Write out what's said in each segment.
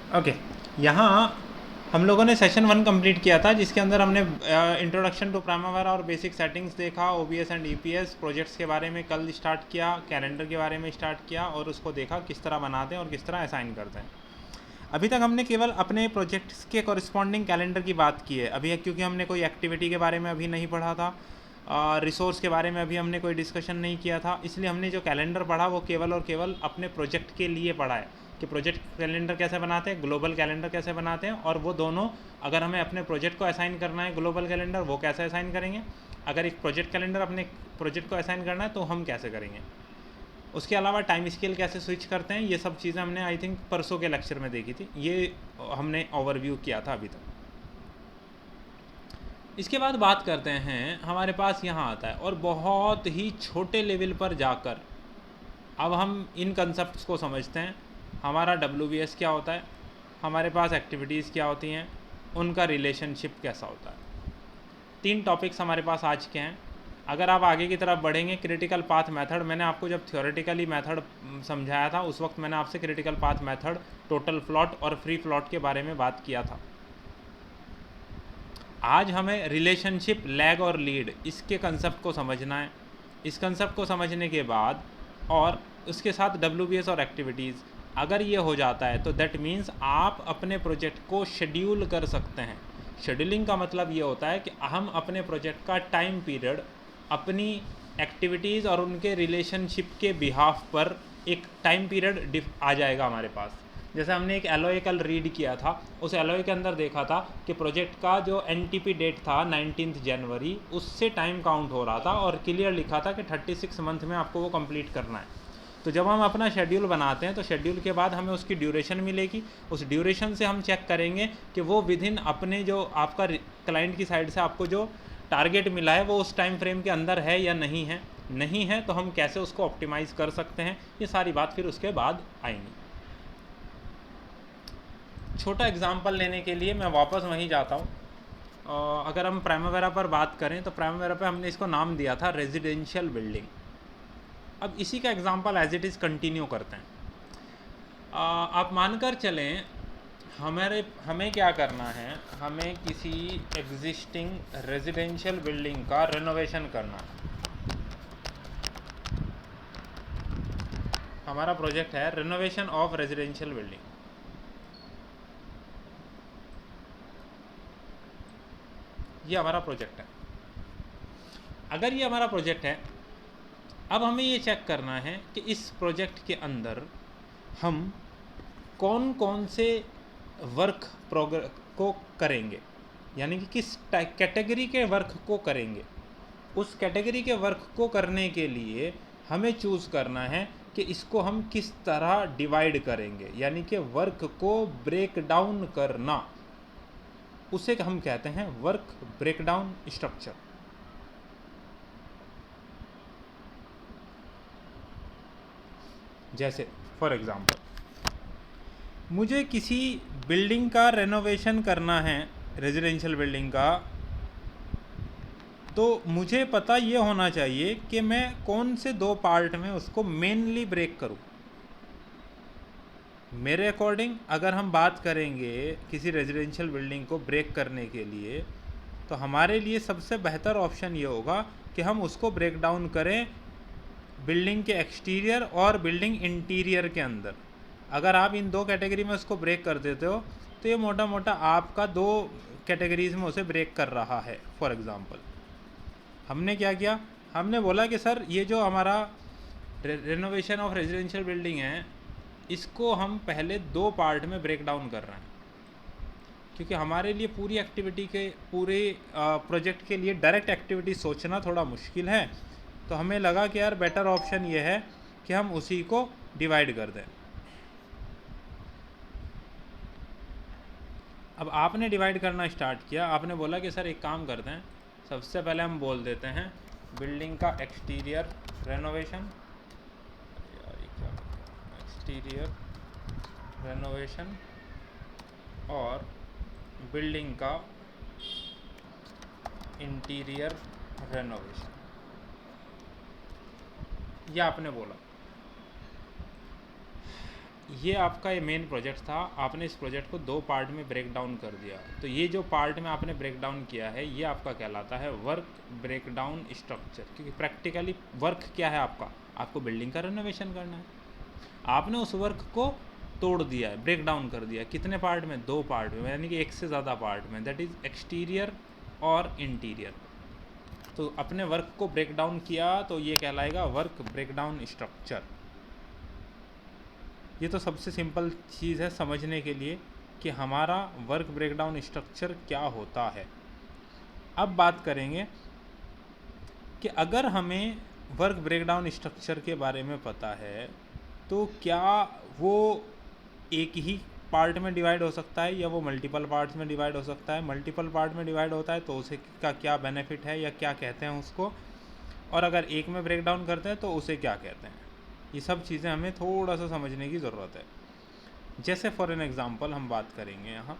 Okay, यहाँ हम लोगों ने सेशन 1 कंप्लीट किया था, जिसके अंदर हमने इंट्रोडक्शन टू प्राइमावेरा और बेसिक सेटिंग्स देखा, ओबीएस एंड ईपीएस प्रोजेक्ट्स के बारे में कल स्टार्ट किया, कैलेंडर के बारे में स्टार्ट किया और उसको देखा किस तरह बनाते हैं और किस तरह असाइन करते हैं। अभी तक हमने केवल अपने प्रोजेक्ट्स के कॉरस्पॉन्डिंग कैलेंडर की बात की है अभी, क्योंकि हमने कोई एक्टिविटी के बारे में अभी नहीं पढ़ा था, रिसोर्स के बारे में अभी हमने कोई डिस्कशन नहीं किया था, इसलिए हमने जो कैलेंडर पढ़ा वो केवल और केवल अपने प्रोजेक्ट के लिए पढ़ा है कि प्रोजेक्ट कैलेंडर कैसे बनाते हैं, ग्लोबल कैलेंडर कैसे बनाते हैं, और वो दोनों अगर हमें अपने प्रोजेक्ट को असाइन करना है ग्लोबल कैलेंडर वो कैसे असाइन करेंगे, अगर एक प्रोजेक्ट कैलेंडर अपने प्रोजेक्ट को असाइन करना है तो हम कैसे करेंगे। उसके अलावा टाइम स्केल कैसे स्विच करते हैं, ये सब चीज़ें हमने आई थिंक परसों के लेक्चर में देखी थी, ये हमने ओवरव्यू किया था अभी तक। इसके बाद बात करते हैं, हमारे पास यहाँ आता है और बहुत ही छोटे लेवल पर जाकर अब हम इन कंसेप्ट्स को समझते हैं। हमारा WBS क्या होता है, हमारे पास एक्टिविटीज़ क्या होती हैं, उनका रिलेशनशिप कैसा होता है। 3 टॉपिक्स हमारे पास आज के हैं। अगर आप आगे की तरफ बढ़ेंगे, क्रिटिकल पाथ मेथड, मैंने आपको जब थ्योरेटिकली मेथड समझाया था उस वक्त मैंने आपसे critical path method, total plot और फ्री प्लॉट के बारे में बात किया था। आज हमें रिलेशनशिप लैग और लीड, इसके कंसेप्ट को समझना है। इस कंसेप्ट को समझने के बाद और उसके साथ WBS और एक्टिविटीज़ अगर ये हो जाता है तो दैट मीन्स आप अपने प्रोजेक्ट को शेड्यूल कर सकते हैं। शेड्यूलिंग का मतलब ये होता है कि हम अपने प्रोजेक्ट का टाइम पीरियड अपनी एक्टिविटीज़ और उनके रिलेशनशिप के बिहाफ पर एक टाइम पीरियड आ जाएगा हमारे पास। जैसे हमने एक एलओए कल रीड किया था, उस एलओए के अंदर देखा था कि प्रोजेक्ट का जो एनटीपी डेट था 19 जनवरी, उससे टाइम काउंट हो रहा था और क्लियर लिखा था कि 36 मंथ में आपको वो कंप्लीट करना है। तो जब हम अपना शेड्यूल बनाते हैं तो शेड्यूल के बाद हमें उसकी ड्यूरेशन मिलेगी, उस ड्यूरेशन से हम चेक करेंगे कि वो विदिन अपने जो आपका क्लाइंट की साइड से आपको जो टारगेट मिला है वो उस टाइम फ्रेम के अंदर है या नहीं है। नहीं है तो हम कैसे उसको ऑप्टिमाइज़ कर सकते हैं, ये सारी बात फिर उसके बाद आएंगी। छोटा एग्जांपल लेने के लिए मैं वापस वहीं जाता हूँ। अगर हम प्राइमावेरा पर बात करें तो प्राइमावेरा पे हमने इसको नाम दिया था रेजिडेंशियल बिल्डिंग। अब इसी का example as it is continue करते हैं। आप मानकर चलें हमें क्या करना है, हमें किसी एग्जिस्टिंग रेजिडेंशियल बिल्डिंग का रेनोवेशन करना है। हमारा प्रोजेक्ट है रेनोवेशन ऑफ रेजिडेंशियल बिल्डिंग। ये हमारा प्रोजेक्ट है। अगर ये हमारा प्रोजेक्ट है, अब हमें ये चेक करना है कि इस प्रोजेक्ट के अंदर हम कौन कौन से वर्क को करेंगे, यानी कि किस कैटेगरी के वर्क को करेंगे। उस कैटेगरी के वर्क को करने के लिए हमें चूज़ करना है कि इसको हम किस तरह डिवाइड करेंगे, यानी कि वर्क को ब्रेक डाउन करना, उसे हम कहते हैं वर्क ब्रेकडाउन स्ट्रक्चर। जैसे फॉर एग्ज़ाम्पल मुझे किसी बिल्डिंग का रेनोवेशन करना है, रेजिडेंशियल बिल्डिंग का, तो मुझे पता ये होना चाहिए कि मैं कौन से 2 पार्ट में उसको मेनली ब्रेक करूं। मेरे अकॉर्डिंग अगर हम बात करेंगे किसी रेजिडेंशियल बिल्डिंग को ब्रेक करने के लिए, तो हमारे लिए सबसे बेहतर ऑप्शन ये होगा कि हम उसको ब्रेक डाउन करें बिल्डिंग के एक्सटीरियर और बिल्डिंग इंटीरियर के अंदर। अगर आप इन 2 कैटेगरी में उसको ब्रेक कर देते हो तो ये मोटा मोटा आपका 2 कैटेगरीज में उसे ब्रेक कर रहा है। फॉर एग्ज़ाम्पल हमने क्या किया, हमने बोला कि सर ये जो हमारा रेनोवेशन ऑफ रेजिडेंशियल बिल्डिंग है, इसको हम पहले 2 पार्ट में ब्रेक डाउन कर रहे हैं, क्योंकि हमारे लिए पूरी एक्टिविटी के पूरे प्रोजेक्ट के लिए डायरेक्ट एक्टिविटी सोचना थोड़ा मुश्किल है। तो हमें लगा कि यार बेटर ऑप्शन ये है कि हम उसी को डिवाइड कर दें। अब आपने डिवाइड करना स्टार्ट किया, आपने बोला कि सर एक काम करते हैं, सबसे पहले हम बोल देते हैं बिल्डिंग का एक्सटीरियर रेनोवेशन, एक्सटीरियर रेनोवेशन और बिल्डिंग का इंटीरियर रेनोवेशन, यह आपने बोला। ये आपका ये मेन प्रोजेक्ट था, आपने इस प्रोजेक्ट को 2 पार्ट में ब्रेक डाउन कर दिया। तो ये जो पार्ट में आपने ब्रेक डाउन किया है ये आपका कहलाता है वर्क ब्रेक डाउन स्ट्रक्चर, क्योंकि प्रैक्टिकली वर्क क्या है आपका, आपको बिल्डिंग का रेनोवेशन करना है। आपने उस वर्क को तोड़ दिया है, ब्रेक डाउन कर दिया। कितने पार्ट में? 2 पार्ट में, यानी कि एक से ज़्यादा पार्ट में, दैट इज़ एक्सटीरियर और इंटीरियर। तो अपने वर्क को ब्रेक डाउन किया तो ये कहलाएगा वर्क ब्रेक डाउन स्ट्रक्चर। ये तो सबसे सिंपल चीज़ है समझने के लिए कि हमारा वर्क ब्रेकडाउन स्ट्रक्चर क्या होता है। अब बात करेंगे कि अगर हमें वर्क ब्रेकडाउन स्ट्रक्चर के बारे में पता है तो क्या वो एक ही पार्ट में डिवाइड हो सकता है या वो मल्टीपल पार्ट्स में डिवाइड हो सकता है। मल्टीपल पार्ट में डिवाइड होता है तो उसे का क्या बेनिफिट है या क्या कहते हैं उसको, और अगर एक में ब्रेकडाउन करते हैं तो उसे क्या कहते हैं। ये सब चीज़ें हमें थोड़ा सा समझने की ज़रूरत है। जैसे फॉर एन एग्ज़ाम्पल हम बात करेंगे यहाँ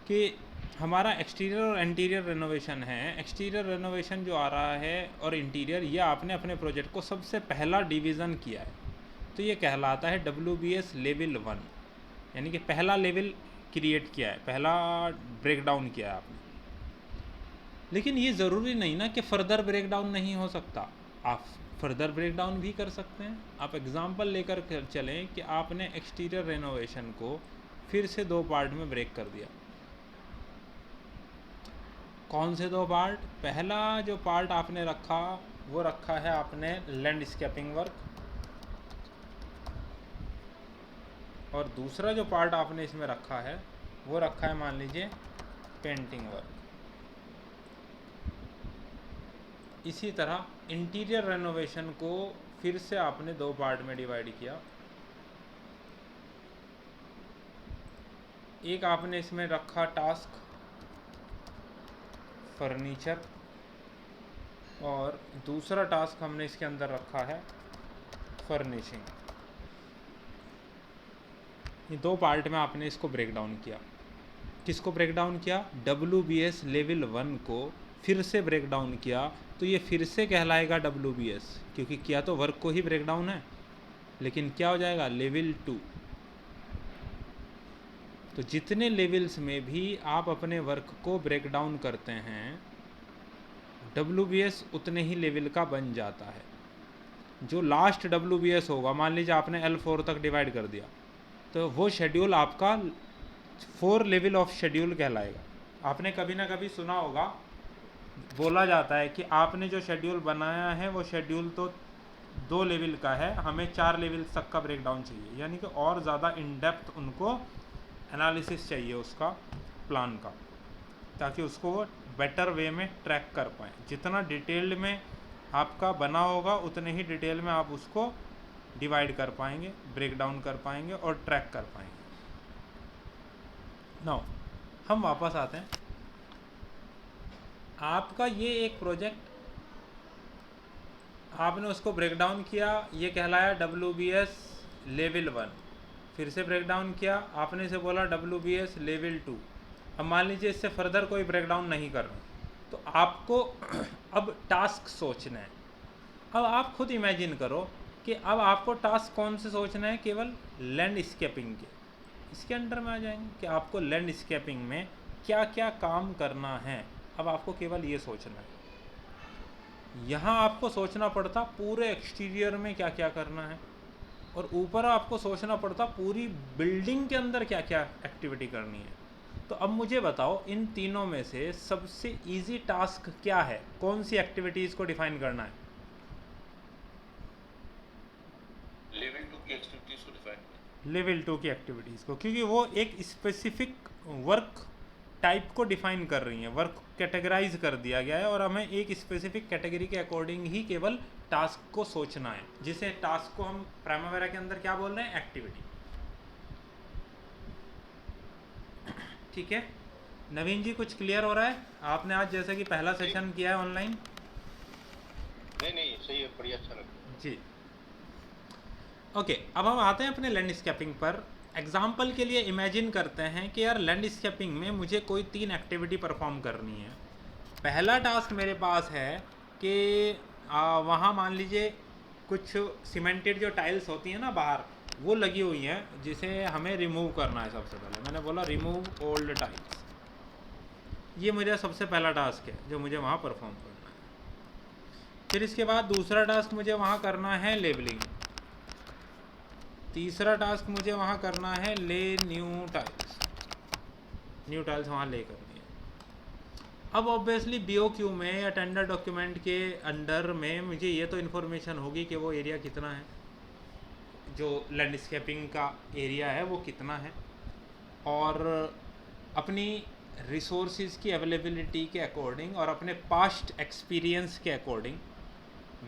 कि हमारा एक्सटीरियर और इंटीरियर रेनोवेशन है। एक्सटीरियर रेनोवेशन जो आ रहा है और इंटीरियर, ये आपने अपने प्रोजेक्ट को सबसे पहला डिवीज़न किया है तो ये कहलाता है WBS लेवल 1, यानी कि पहला लेवल क्रिएट किया है, पहला ब्रेक डाउन किया है आपने। लेकिन ये ज़रूरी नहीं ना कि फ़र्दर ब्रेक डाउन नहीं हो सकता, आप फर्दर ब्रेक डाउन भी कर सकते हैं। आप एग्ज़ाम्पल लेकर चलें कि आपने एक्सटीरियर रेनोवेशन को फिर से 2 पार्ट में ब्रेक कर दिया। कौन से 2 पार्ट? पहला जो पार्ट आपने रखा वो रखा है आपने लैंडस्केपिंग वर्क, और दूसरा जो पार्ट आपने इसमें रखा है वो रखा है मान लीजिए पेंटिंग वर्क। इसी तरह इंटीरियर रेनोवेशन को फिर से आपने 2 पार्ट में डिवाइड किया। एक आपने इसमें रखा टास्क फर्नीचर, और दूसरा टास्क हमने इसके अंदर रखा है फर्निशिंग। ये 2 पार्ट में आपने इसको ब्रेक डाउन किया। किसको ब्रेक डाउन किया? WBS लेवल 1 को फिर से ब्रेक डाउन किया, तो ये फिर से कहलाएगा WBS, क्योंकि किया तो वर्क को ही ब्रेक डाउन है, लेकिन क्या हो जाएगा? लेवल 2। तो जितने लेवल्स में भी आप अपने वर्क को ब्रेक डाउन करते हैं WBS उतने ही लेवल का बन जाता है। जो लास्ट WBS होगा, मान लीजिए आपने L4 तक डिवाइड कर दिया, तो वो शेड्यूल आपका 4 लेवल ऑफ शेड्यूल कहलाएगा। आपने कभी ना कभी सुना होगा, बोला जाता है कि आपने जो शेड्यूल बनाया है वो शेड्यूल तो 2 लेवल का है, हमें 4 लेवल तक का ब्रेक डाउन चाहिए, यानी कि और ज़्यादा इन डेप्थ उनको एनालिसिस चाहिए उसका प्लान का, ताकि उसको वो बेटर वे में ट्रैक कर पाएँ। जितना डिटेल्ड में आपका बना होगा उतने ही डिटेल में आप उसको डिवाइड कर पाएंगे, ब्रेक डाउन कर पाएंगे और ट्रैक कर पाएंगे। नाउ हम वापस आते हैं। आपका ये एक प्रोजेक्ट, आपने उसको ब्रेक डाउन किया, ये कहलाया WBS लेवल 1। फिर से ब्रेक डाउन किया, आपने इसे बोला WBS लेवल 2। अब मान लीजिए इससे फर्दर कोई ब्रेक डाउन नहीं कर रहे, तो आपको अब टास्क सोचना है। अब आप खुद इमेजिन करो कि अब आपको टास्क कौन से सोचना है? केवल लैंडस्केपिंग के, इसके अंडर में आ जाएंगे कि आपको लैंडस्केपिंग में क्या क्या काम करना है। अब आपको केवल ये सोचना है। यहाँ आपको सोचना पड़ता पूरे एक्सटीरियर में क्या क्या करना है, और ऊपर आपको सोचना पड़ता पूरी बिल्डिंग के अंदर क्या क्या एक्टिविटी करनी है। तो अब मुझे बताओ, इन तीनों में से सबसे इजी टास्क क्या है? कौन सी एक्टिविटीज़ को डिफाइन करना है? लेवल 2 की एक्टिविटीज़ को डिफाइन, लेवल 2 की एक्टिविटीज़ को, क्योंकि वो एक स्पेसिफिक वर्क टाइप को डिफाइन कर रही हैं, वर्क कैटेगराइज कर दिया गया है, और हमें एक स्पेसिफिक कैटेगरी के अकॉर्डिंग ही केवल टास्क को सोचना है, जिसे टास्क को हम प्राइमवेरा के अंदर क्या बोल रहे हैं? एक्टिविटी। ठीक है नवीन जी, कुछ क्लियर हो रहा है? आपने आज जैसे कि पहला सेशन किया है ऑनलाइन। नहीं सही है, बढ़िया, अच्छा लगा जी। ओके, अब हम आते हैं अपने लैंडस्केपिंग पर। एग्जाम्पल के लिए इमेजिन करते हैं कि यार लैंडस्केपिंग में मुझे कोई 3 एक्टिविटी परफॉर्म करनी है। पहला टास्क मेरे पास है कि वहाँ मान लीजिए कुछ सीमेंटेड जो टाइल्स होती हैं ना बाहर, वो लगी हुई हैं जिसे हमें रिमूव करना है। सबसे पहले मैंने बोला रिमूव ओल्ड टाइप्स, ये मेरा सबसे पहला टास्क है जो मुझे वहाँ परफॉर्म करना है। फिर इसके बाद दूसरा टास्क मुझे वहाँ करना है लेबलिंग, तीसरा टास्क मुझे वहाँ करना है ले न्यू टाइल्स, न्यू टाइल्स वहाँ ले करनी है। अब ऑब्वियसली BOQ में या टेंडर डॉक्यूमेंट के अंडर में मुझे ये तो इन्फॉर्मेशन होगी कि वो एरिया कितना है, जो लैंडस्केपिंग का एरिया है वो कितना है, और अपनी रिसोर्सेज की अवेलेबिलिटी के अकॉर्डिंग और अपने पास्ट एक्सपीरियंस के अकॉर्डिंग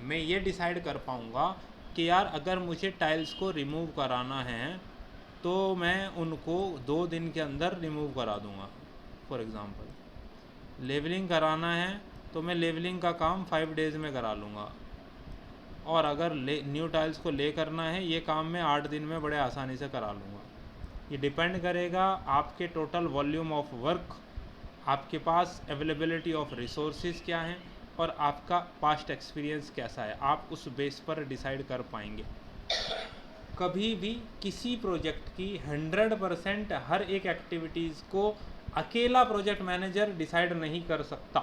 मैं ये डिसाइड कर पाऊँगा कि यार अगर मुझे टाइल्स को रिमूव कराना है तो मैं उनको 2 दिन के अंदर रिमूव करा दूँगा। फॉर एग्ज़ाम्पल लेवलिंग कराना है तो मैं लेवलिंग का काम 5 डेज़ में करा लूँगा, और अगर न्यू टाइल्स को ले करना है ये काम मैं 8 दिन में बड़े आसानी से करा लूँगा। ये डिपेंड करेगा आपके टोटल वॉल्यूम ऑफ वर्क, आपके पास अवेलेबिलिटी ऑफ रिसोर्सेज क्या हैं और आपका पास्ट एक्सपीरियंस कैसा है, आप उस बेस पर डिसाइड कर पाएंगे। कभी भी किसी प्रोजेक्ट की 100% हर एक एक्टिविटीज़ को अकेला प्रोजेक्ट मैनेजर डिसाइड नहीं कर सकता।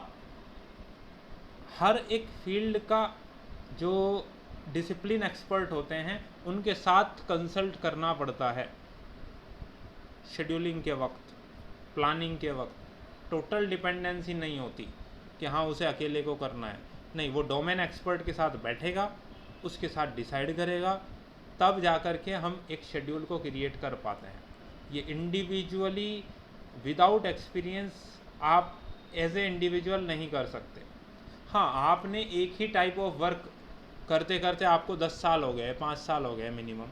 हर एक फील्ड का जो डिसिप्लिन एक्सपर्ट होते हैं उनके साथ कंसल्ट करना पड़ता है शेड्यूलिंग के वक्त, प्लानिंग के वक्त। टोटल डिपेंडेंसी नहीं होती कि हाँ उसे अकेले को करना है, नहीं, वो डोमेन एक्सपर्ट के साथ बैठेगा, उसके साथ डिसाइड करेगा, तब जा कर के हम एक शेड्यूल को क्रिएट कर पाते हैं। ये इंडिविजुअली विदाउट एक्सपीरियंस आप एज ए इंडिविजुअल नहीं कर सकते। हाँ, आपने एक ही टाइप ऑफ वर्क करते करते आपको 10 साल हो गए, 5 साल हो गए मिनिमम,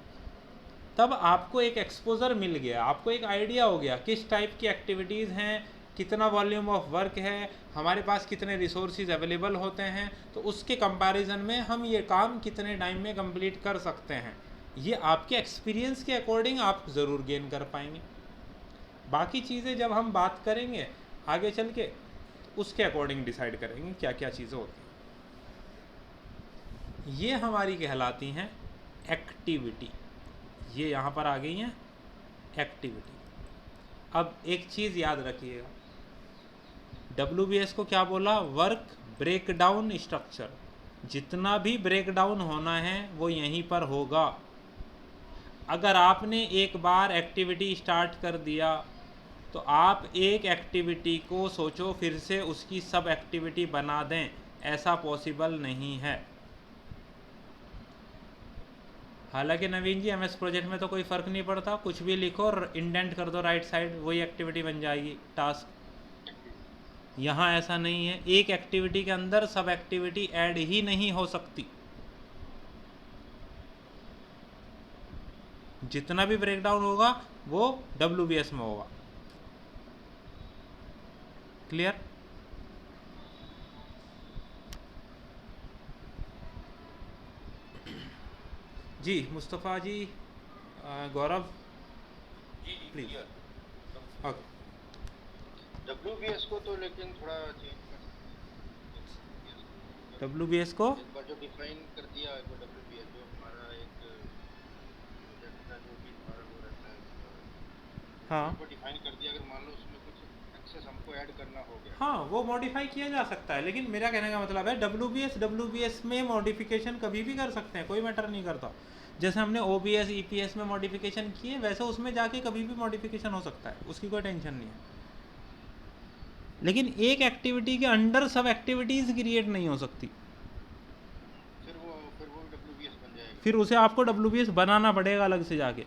तब आपको एक एक्सपोजर मिल गया, आपको एक आइडिया हो गया किस टाइप की एक्टिविटीज़ हैं, कितना वॉल्यूम ऑफ वर्क है, हमारे पास कितने रिसोर्सेज अवेलेबल होते हैं, तो उसके कंपैरिजन में हम ये काम कितने टाइम में कंप्लीट कर सकते हैं। ये आपके एक्सपीरियंस के अकॉर्डिंग आप ज़रूर गेन कर पाएंगे। बाकी चीज़ें जब हम बात करेंगे आगे चल के, उसके अकॉर्डिंग डिसाइड करेंगे क्या क्या चीज़ें होती हैं। ये हमारी कहलाती हैं एक्टिविटी, ये यहाँ पर आ गई हैं एक्टिविटी। अब एक चीज़ याद रखिएगा, WBS को क्या बोला, वर्क ब्रेकडाउन स्ट्रक्चर। जितना भी ब्रेकडाउन होना है वो यहीं पर होगा। अगर आपने एक बार एक्टिविटी स्टार्ट कर दिया तो आप एक एक्टिविटी को सोचो फिर से उसकी सब एक्टिविटी बना दें, ऐसा पॉसिबल नहीं है। हालांकि नवीन जी MS प्रोजेक्ट में तो कोई फ़र्क नहीं पड़ता, कुछ भी लिखो और इंडेंट कर दो राइट साइड, वही एक्टिविटी बन जाएगी टास्क। यहाँ ऐसा नहीं है, एक एक्टिविटी के अंदर सब एक्टिविटी ऐड ही नहीं हो सकती। जितना भी ब्रेकडाउन होगा वो WBS में होगा। क्लियर? जी Mustafa ji, Gaurav please. Okay, WBS को तो लेकिन थोड़ा चेंज कर WBS को एक बार जो डिफाइन कर दिया है, WBS जो हमारा एक प्रोजेक्ट का जो भी हमारा वो रहता है, हाँ वो डिफाइन कर दिया। अगर मान लो उसमें कुछ एक्सेस हमको ऐड करना हो गया, हाँ वो मॉडिफाई किया जा सकता है, लेकिन मेरा कहने का मतलब है WBS में मॉडिफिकेशन कभी भी कर सकते हैं, कोई मैटर नहीं करता। जैसे हमने OBS EPS में मॉडिफिकेशन किए वैसे उसमें जाके कभी भी मॉडिफिकेशन हो सकता है, उसकी कोई टेंशन नहीं है। लेकिन एक एक्टिविटी के अंडर सब एक्टिविटीज़ क्रिएट नहीं हो सकती, फिर वो WBS बन जाएगा। फिर उसे आपको WBS बनाना पड़ेगा अलग से जाके।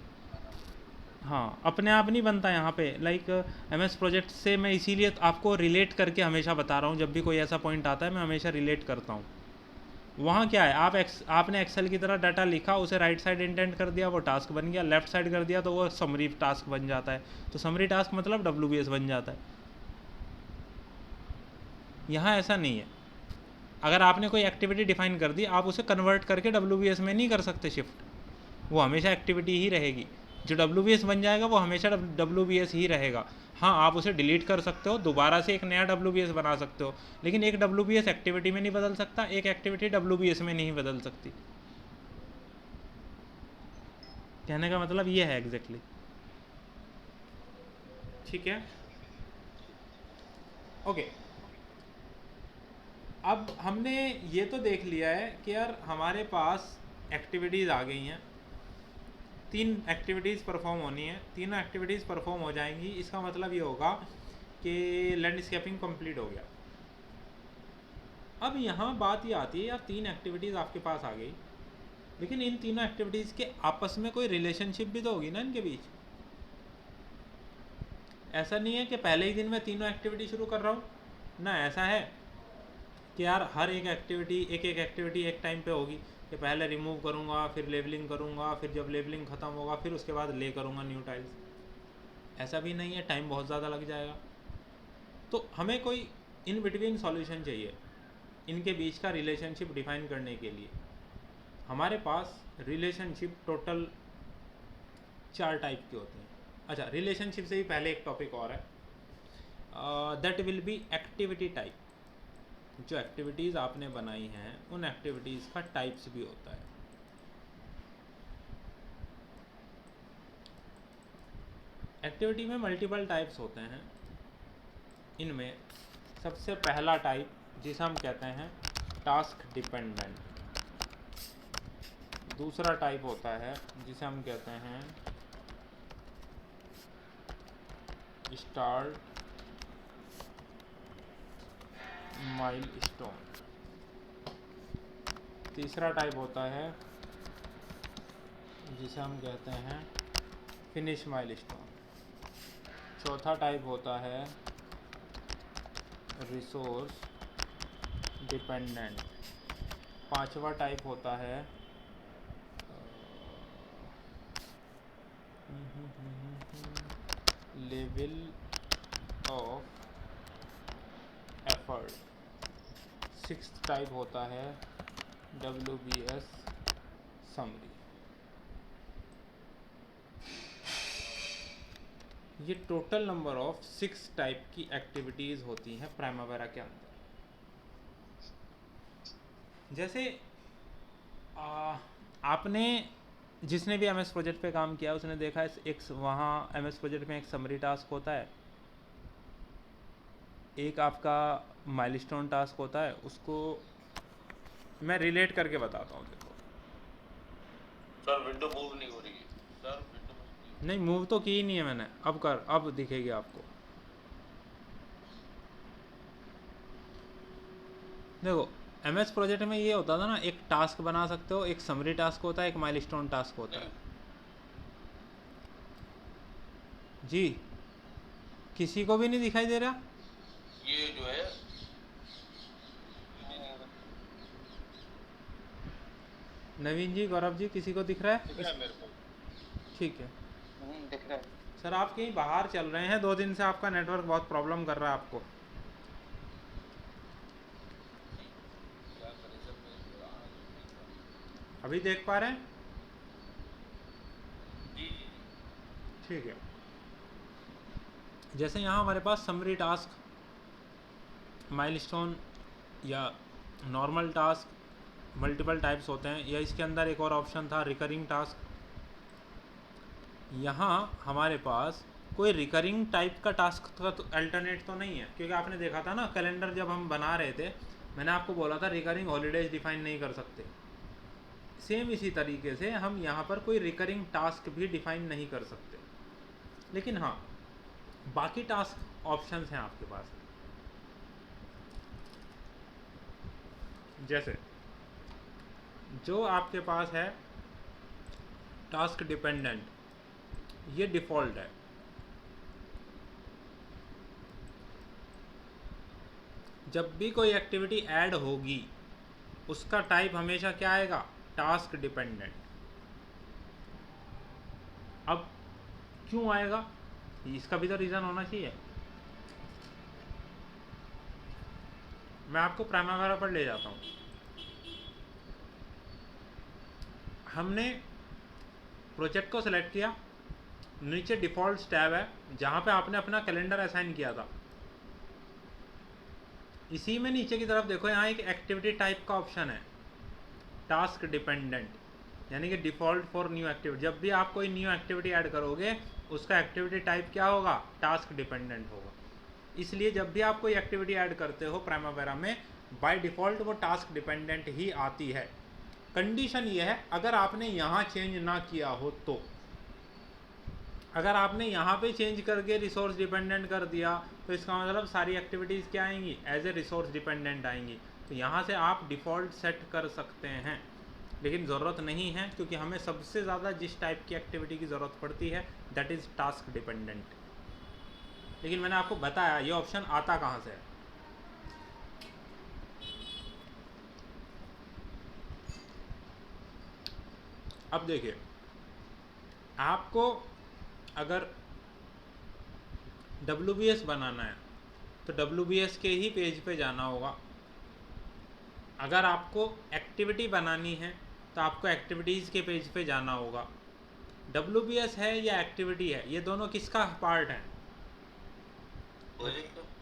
हाँ, अपने आप नहीं बनता यहाँ पे। लाइक MS प्रोजेक्ट से मैं इसीलिए आपको रिलेट करके हमेशा बता रहा हूँ, जब भी कोई ऐसा पॉइंट आता है मैं हमेशा रिलेट करता हूँ। वहाँ क्या है, आपने एक्सेल की तरह डाटा लिखा, उसे राइट साइड इंडेंट कर दिया, वो टास्क बन गया, लेफ्ट साइड कर दिया तो वो समरी टास्क बन जाता है, तो समरी टास्क मतलब WBS बन जाता है। यहाँ ऐसा नहीं है। अगर आपने कोई एक्टिविटी डिफाइन कर दी, आप उसे कन्वर्ट करके WBS में नहीं कर सकते शिफ्ट, वो हमेशा एक्टिविटी ही रहेगी। जो WBS बन जाएगा वो हमेशा WBS ही रहेगा। हाँ, आप उसे डिलीट कर सकते हो, दोबारा से एक नया WBS बना सकते हो, लेकिन एक WBS एक्टिविटी में नहीं बदल सकता, एक एक्टिविटी WBS में नहीं बदल सकती। कहने का मतलब ये है एग्जैक्टली। ठीक है, ओके। अब हमने ये तो देख लिया है कि यार हमारे पास एक्टिविटीज़ आ गई हैं, 3 एक्टिविटीज़ परफॉर्म होनी है, तीनों एक्टिविटीज़ परफॉर्म हो जाएंगी, इसका मतलब ये होगा कि लैंडस्केपिंग कंप्लीट हो गया। अब यहाँ बात ये आती है यार 3 एक्टिविटीज़ आपके पास आ गई, लेकिन इन तीनों एक्टिविटीज़ के आपस में कोई रिलेशनशिप भी तो होगी ना इनके बीच। ऐसा नहीं है कि पहले ही दिन मैं तीनों एक्टिविटी शुरू कर रहा हूँ ना, ऐसा है कि यार हर एक एक्टिविटी एक टाइम पे होगी कि पहले रिमूव करूँगा, फिर लेबलिंग करूँगा, फिर जब लेबलिंग ख़त्म होगा फिर उसके बाद ले करूँगा न्यू टाइल्स। ऐसा भी नहीं है, टाइम बहुत ज़्यादा लग जाएगा। तो हमें कोई इन बिटवीन सॉल्यूशन चाहिए इनके बीच का रिलेशनशिप डिफाइन करने के लिए। हमारे पास रिलेशनशिप टोटल 4 टाइप के होते हैं। अच्छा, रिलेशनशिप से भी पहले एक टॉपिक और है, that will be activity type. जो एक्टिविटीज़ आपने बनाई हैं उन एक्टिविटीज़ का टाइप्स भी होता है। एक्टिविटी में मल्टीपल टाइप्स होते हैं। इनमें सबसे पहला टाइप जिसे हम कहते हैं टास्क डिपेंडेंट, दूसरा टाइप होता है जिसे हम कहते हैं स्टार्ट माइलस्टोन, तीसरा टाइप होता है जिसे हम कहते हैं फिनिश माइलस्टोन, चौथा टाइप होता है रिसोर्स डिपेंडेंट, पांचवा टाइप होता है level of effort, sixth type होता है WBS समरी। ये टोटल नंबर ऑफ 6 टाइप की एक्टिविटीज़ होती हैं प्राइमावेरा के अंदर। जैसे आपने जिसने भी MS प्रोजेक्ट पे काम किया उसने देखा है एक वहाँ MS प्रोजेक्ट में एक समरी टास्क होता है, एक आपका माइलस्टोन टास्क होता है। उसको मैं रिलेट करके बताता हूँ। देखो सर विंडो मूव नहीं हो रही है, सर विंडो मूव नहीं, मूव तो की ही नहीं है मैंने, अब दिखेगी आपको। देखो MS प्रोजेक्ट में ये होता था ना, एक टास्क बना सकते हो, एक समरी टास्क होता है, एक माइलस्टोन टास्क होता है। जी, किसी को भी नहीं दिखाई दे रहा? ये जो है नवीन जी, गौरव जी, किसी को दिख रहा है? दिख रहा है मेरे को। ठीक है दिख रहा है। सर, आप कहीं बाहर चल रहे हैं, 2 दिन से आपका नेटवर्क बहुत प्रॉब्लम कर रहा है आपको। क्या करें सर, मैं अभी देख पा रहे हैं? जी जी ठीक है। जैसे यहाँ हमारे पास समरी टास्क, माइलस्टोन या नॉर्मल टास्क, मल्टीपल टाइप्स होते हैं, या इसके अंदर एक और ऑप्शन था रिकरिंग टास्क। यहाँ हमारे पास कोई रिकरिंग टाइप का टास्क का तो अल्टरनेट तो नहीं है, क्योंकि आपने देखा था ना कैलेंडर जब हम बना रहे थे, मैंने आपको बोला था रिकरिंग हॉलीडेज डिफाइन नहीं कर सकते। सेम इसी तरीके से हम यहाँ पर कोई रिकरिंग टास्क भी डिफाइन नहीं कर सकते, लेकिन हाँ बाकी टास्क ऑप्शंस हैं आपके पास। जैसे जो आपके पास है टास्क डिपेंडेंट, ये डिफ़ॉल्ट है। जब भी कोई एक्टिविटी ऐड होगी उसका टाइप हमेशा क्या आएगा? Task dependent. अब क्यों आएगा, इसका भी तो रीज़न होना चाहिए। मैं आपको प्राइमावेरा पर ले जाता हूँ। हमने प्रोजेक्ट को सिलेक्ट किया, नीचे डिफ़ॉल्ट टैब है जहाँ पे आपने अपना कैलेंडर असाइन किया था, इसी में नीचे की तरफ देखो, यहाँ एक एक्टिविटी टाइप का ऑप्शन है टास्क डिपेंडेंट। यानी कि डिफ़ॉल्ट फॉर न्यू एक्टिविटी। जब भी आप कोई न्यू एक्टिविटी ऐड करोगे उसका एक्टिविटी टाइप क्या होगा, टास्क डिपेंडेंट होगा। इसलिए जब भी आप कोई एक्टिविटी ऐड करते हो प्राइमावेरा में, बाय डिफ़ॉल्ट वो टास्क डिपेंडेंट ही आती है। कंडीशन ये है अगर आपने यहाँ चेंज ना किया हो तो। अगर आपने यहाँ पे चेंज करके रिसोर्स डिपेंडेंट कर दिया तो इसका मतलब सारी एक्टिविटीज़ क्या आएंगी, एज ए रिसोर्स डिपेंडेंट आएंगी। तो यहाँ से आप डिफ़ॉल्ट सेट कर सकते हैं, लेकिन ज़रूरत नहीं है, क्योंकि हमें सबसे ज़्यादा जिस टाइप की एक्टिविटी की ज़रूरत पड़ती है दैट इज़ टास्क डिपेंडेंट। लेकिन मैंने आपको बताया ये ऑप्शन आता कहाँ से है। अब देखिए, आपको अगर WBS बनाना है तो WBS के ही पेज पे जाना होगा। अगर आपको एक्टिविटी बनानी है तो आपको एक्टिविटीज़ के पेज पे जाना होगा। WBS है या एक्टिविटी है, ये दोनों किसका पार्ट है,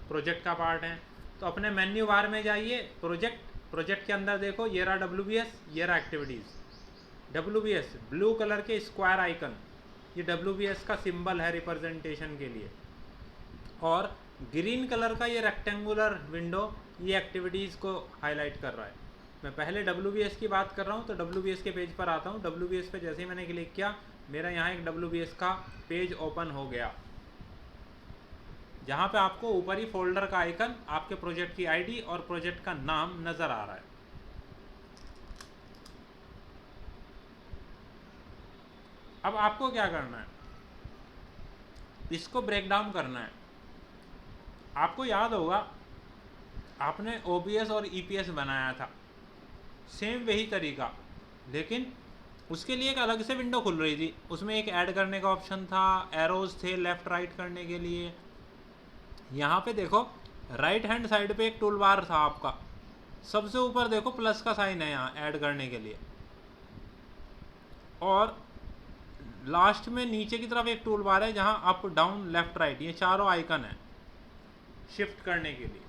प्रोजेक्ट का पार्ट है। तो अपने मेन्यू बार में जाइए, प्रोजेक्ट के अंदर देखो, ये रहा WBS, ये रहा एक्टिविटीज़। WBS ब्लू कलर के स्क्वायर आइकन, ये WBS का सिंबल है रिप्रेजेंटेशन के लिए, और ग्रीन कलर का ये रेक्टेंगुलर विंडो ये एक्टिविटीज़ को हाईलाइट कर रहा है। मैं पहले WBS की बात कर रहा हूँ, तो WBS के पेज पर आता हूँ। WBS पे जैसे ही मैंने क्लिक किया, मेरा यहाँ एक WBS का पेज ओपन हो गया, जहाँ पे आपको ऊपर ही फोल्डर का आइकन, आपके प्रोजेक्ट की ID और प्रोजेक्ट का नाम नज़र आ रहा है। अब आपको क्या करना है, इसको ब्रेक डाउन करना है। आपको याद होगा आपने OBS और EPS बनाया था, सेम वही तरीका, लेकिन उसके लिए एक अलग से विंडो खुल रही थी। उसमें एक ऐड करने का ऑप्शन था, एरोज थे लेफ़्ट राइट करने के लिए। यहाँ पे देखो राइट हैंड साइड पे एक टूल बार था आपका, सबसे ऊपर देखो प्लस का साइन है यहाँ ऐड करने के लिए, और लास्ट में नीचे की तरफ एक टूल बार है जहाँ अप डाउन लेफ़्ट राइट, ये चारों आइकन है शिफ्ट करने के लिए।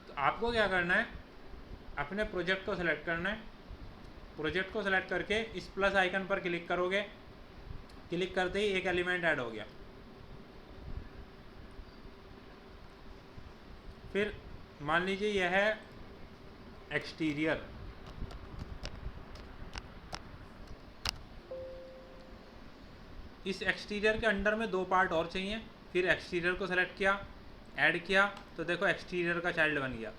तो आपको क्या करना है, अपने प्रोजेक्ट को सेलेक्ट करना है। प्रोजेक्ट को सेलेक्ट करके इस प्लस आइकन पर क्लिक करोगे, क्लिक करते ही एक एलिमेंट ऐड हो गया। फिर मान लीजिए यह है एक्सटीरियर, इस एक्सटीरियर के अंडर में दो पार्ट और चाहिए। फिर एक्सटीरियर को सेलेक्ट किया, ऐड किया, तो देखो एक्सटीरियर का चाइल्ड बन गया।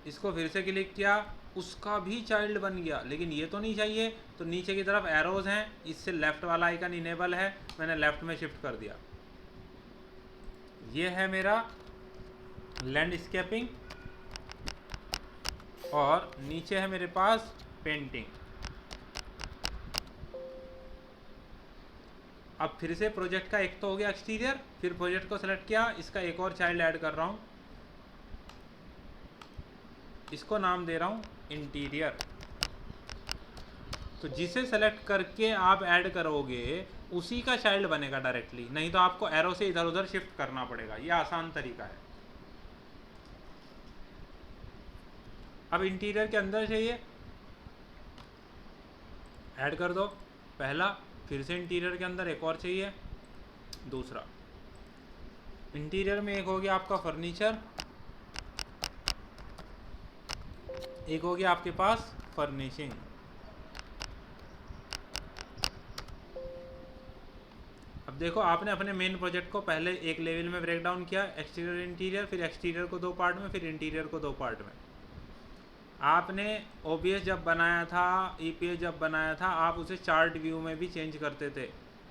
इसको फिर से क्लिक किया, उसका भी चाइल्ड बन गया। लेकिन ये तो नहीं चाहिए, तो नीचे की तरफ एरोज हैं, इससे लेफ़्ट वाला आइकन इनेबल है, मैंने लेफ़्ट में शिफ्ट कर दिया। ये है मेरा लैंडस्केपिंग, और नीचे है मेरे पास पेंटिंग। अब फिर से प्रोजेक्ट का एक तो हो गया एक्सटीरियर, फिर प्रोजेक्ट को सेलेक्ट किया, इसका एक और चाइल्ड ऐड कर रहा हूँ, इसको नाम दे रहा हूँ इंटीरियर। तो जिसे सेलेक्ट करके आप ऐड करोगे उसी का चाइल्ड बनेगा डायरेक्टली, नहीं तो आपको एरो से इधर उधर शिफ्ट करना पड़ेगा। ये आसान तरीका है। अब इंटीरियर के अंदर चाहिए, ऐड कर दो पहला, फिर से इंटीरियर के अंदर एक और चाहिए दूसरा। इंटीरियर में एक हो गया आपका फर्नीचर, एक हो गया आपके पास फर्निशिंग। अब देखो आपने अपने मेन प्रोजेक्ट को पहले एक लेवल में ब्रेक डाउन किया, एक्सटीरियर इंटीरियर, फिर एक्सटीरियर को दो पार्ट में, फिर इंटीरियर को दो पार्ट में। आपने OBS जब बनाया था, EPS जब बनाया था, आप उसे चार्ट व्यू में भी चेंज करते थे।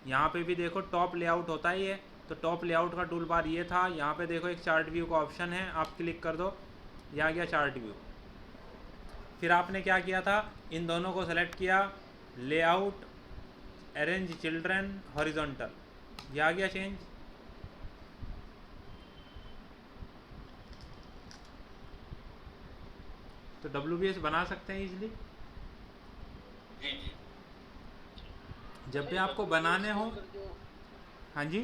यहाँ पे भी देखो टॉप लेआउट होता ही है, तो टॉप लेआउट का टूल बार ये था। यहाँ पे देखो एक चार्ट व्यू का ऑप्शन है, आप क्लिक कर दो, यहाँ गया चार्ट व्यू। फिर आपने क्या किया था, इन दोनों को सेलेक्ट किया, लेआउट, अरेंज चिल्ड्रन, हॉरिजॉन्टल, ये आ गया चेंज। तो WBS बना सकते हैं इजीली। जी जी। जब भी आपको बनाने हो, हाँ जी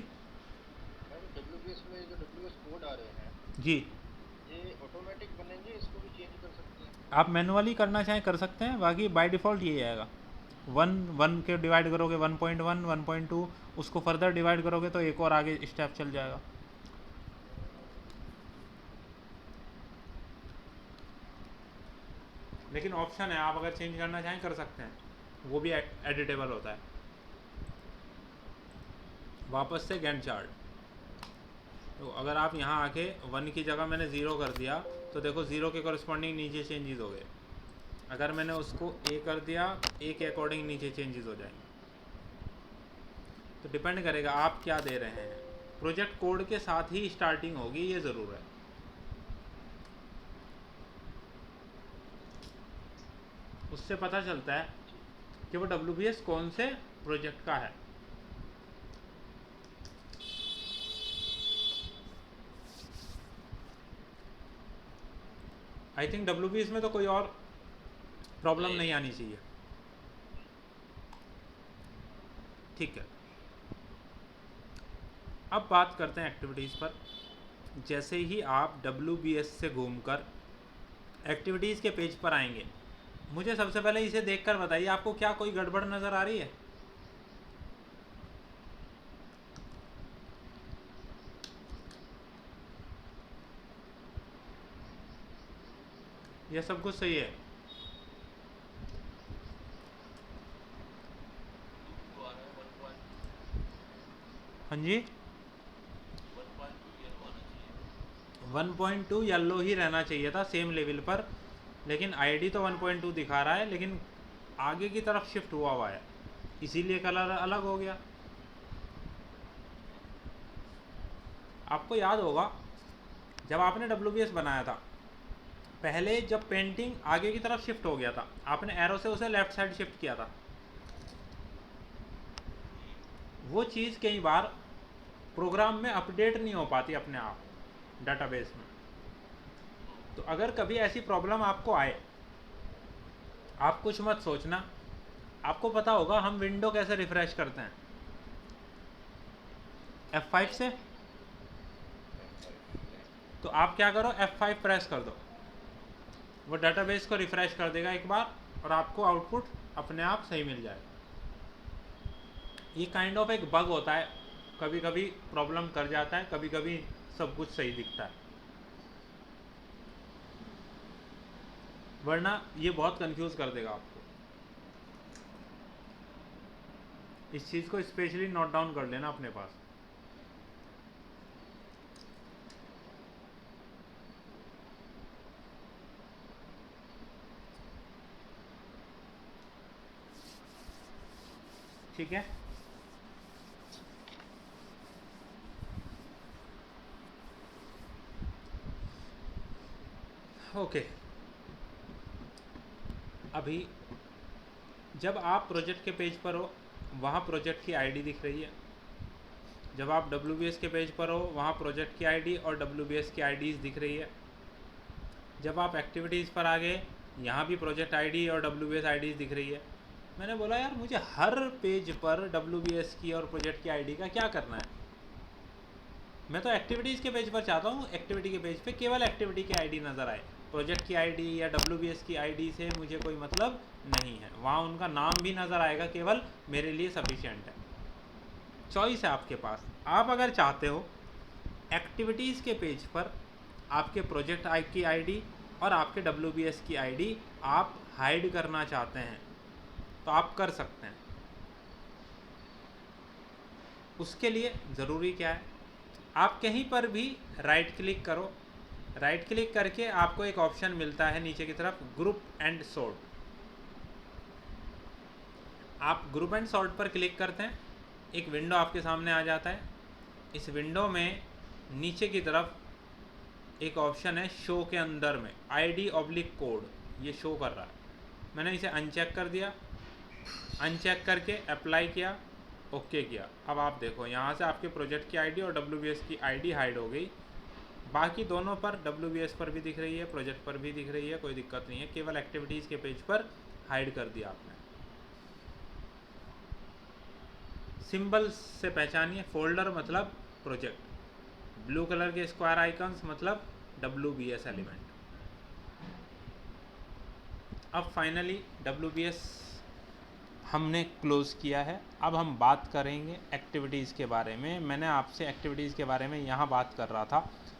WBS में जो WBS कोड आ रहे हैं जी, ये ऑटोमेटिक बनेंगे आप मैनुअली करना चाहें कर सकते हैं, बाकी बाय डिफ़ॉल्ट यही आएगा। 1 के डिवाइड करोगे 1.1 1.2, उसको फर्दर डिवाइड करोगे तो एक और आगे स्टेप चल जाएगा। लेकिन ऑप्शन है, आप अगर चेंज करना चाहें कर सकते हैं, वो भी एडिटेबल होता है। वापस से गैंट चार्ट, तो अगर आप यहाँ आके 1 की जगह मैंने 0 कर दिया तो देखो 0 के कॉरस्पॉन्डिंग नीचे चेंजेस हो गए। अगर मैंने उसको A कर दिया, A के अकॉर्डिंग नीचे चेंजेस हो जाएंगे। तो डिपेंड करेगा आप क्या दे रहे हैं। प्रोजेक्ट कोड के साथ ही स्टार्टिंग होगी, ये ज़रूर है। उससे पता चलता है कि वो WBS कौन से प्रोजेक्ट का है। आई थिंक WBS में तो कोई और प्रॉब्लम नहीं आनी चाहिए। ठीक है, अब बात करते हैं एक्टिविटीज़ पर। जैसे ही आप WBS से घूमकर एक्टिविटीज़ के पेज पर आएंगे, मुझे सबसे पहले इसे देखकर बताइए आपको क्या कोई गड़बड़ नज़र आ रही है? यह सब कुछ सही है? हाँ जी, 1.2 येलो ही रहना चाहिए था सेम लेवल पर, लेकिन आईडी तो 1.2 दिखा रहा है, लेकिन आगे की तरफ शिफ्ट हुआ है, इसीलिए कलर अलग हो गया। आपको याद होगा जब आपने WBS बनाया था, पहले जब पेंटिंग आगे की तरफ शिफ्ट हो गया था, आपने एरो से उसे लेफ्ट साइड शिफ्ट किया था। वो चीज़ कई बार प्रोग्राम में अपडेट नहीं हो पाती अपने आप डाटाबेस में। तो अगर कभी ऐसी प्रॉब्लम आपको आए, आप कुछ मत सोचना। आपको पता होगा हम विंडो कैसे रिफ्रेश करते हैं, F5 से। तो आप क्या करो, F5 प्रेस कर दो, वो डाटाबेस को रिफ्रेश कर देगा एक बार, और आपको आउटपुट अपने आप सही मिल जाएगा। ये काइंड ऑफ एक बग होता है, कभी कभी प्रॉब्लम कर जाता है, कभी कभी सब कुछ सही दिखता है, वरना ये बहुत कंफ्यूज कर देगा आपको। इस चीज़ को स्पेशली नोट डाउन कर लेना अपने पास। ठीक है, ओके। अभी जब आप प्रोजेक्ट के पेज पर हो, वहाँ प्रोजेक्ट की आईडी दिख रही है। जब आप WBS के पेज पर हो, वहाँ प्रोजेक्ट की आईडी और WBS की आईडीज़ दिख रही है। जब आप एक्टिविटीज़ पर आ गए, यहाँ भी प्रोजेक्ट आईडी और WBS आईडीज़ दिख रही है। मैंने बोला यार मुझे हर पेज पर WBS की और प्रोजेक्ट की आईडी का क्या करना है? मैं तो एक्टिविटीज़ के पेज पर चाहता हूँ, एक्टिविटी के पेज पे केवल एक्टिविटी की आईडी नज़र आए, प्रोजेक्ट की आईडी या WBS की आईडी से मुझे कोई मतलब नहीं है। वहाँ उनका नाम भी नज़र आएगा, केवल मेरे लिए सफिशिएंट है। चॉइस है आपके पास। आप अगर चाहते हो एक्टिविटीज़ के पेज पर आपके प्रोजेक्ट की आईडी और आपके WBS की आईडी आप हाइड करना चाहते हैं, तो आप कर सकते हैं। उसके लिए ज़रूरी क्या है, आप कहीं पर भी राइट क्लिक करो। राइट क्लिक करके आपको एक ऑप्शन मिलता है नीचे की तरफ, ग्रुप एंड सॉर्ट। आप ग्रुप एंड सॉर्ट पर क्लिक करते हैं, एक विंडो आपके सामने आ जाता है। इस विंडो में नीचे की तरफ एक ऑप्शन है शो के अंदर में ID/कोड, ये शो कर रहा है। मैंने इसे अनचेक कर दिया, अनचेक करके अप्लाई किया, ओके किया। अब आप देखो यहाँ से आपके प्रोजेक्ट की आईडी और WBS की आईडी हाइड हो गई। बाकी दोनों पर, WBS पर भी दिख रही है, प्रोजेक्ट पर भी दिख रही है, कोई दिक्कत नहीं है। केवल एक्टिविटीज़ के पेज पर हाइड कर दिया आपने। सिंबल से पहचानिए, फोल्डर मतलब प्रोजेक्ट, ब्लू कलर के स्क्वायर आइकन्स मतलब WBS एलिमेंट। अब फाइनली WBS हमने क्लोज़ किया है। अब हम बात करेंगे एक्टिविटीज़ के बारे में। मैंने आपसे एक्टिविटीज़ के बारे में यहाँ बात कर रहा था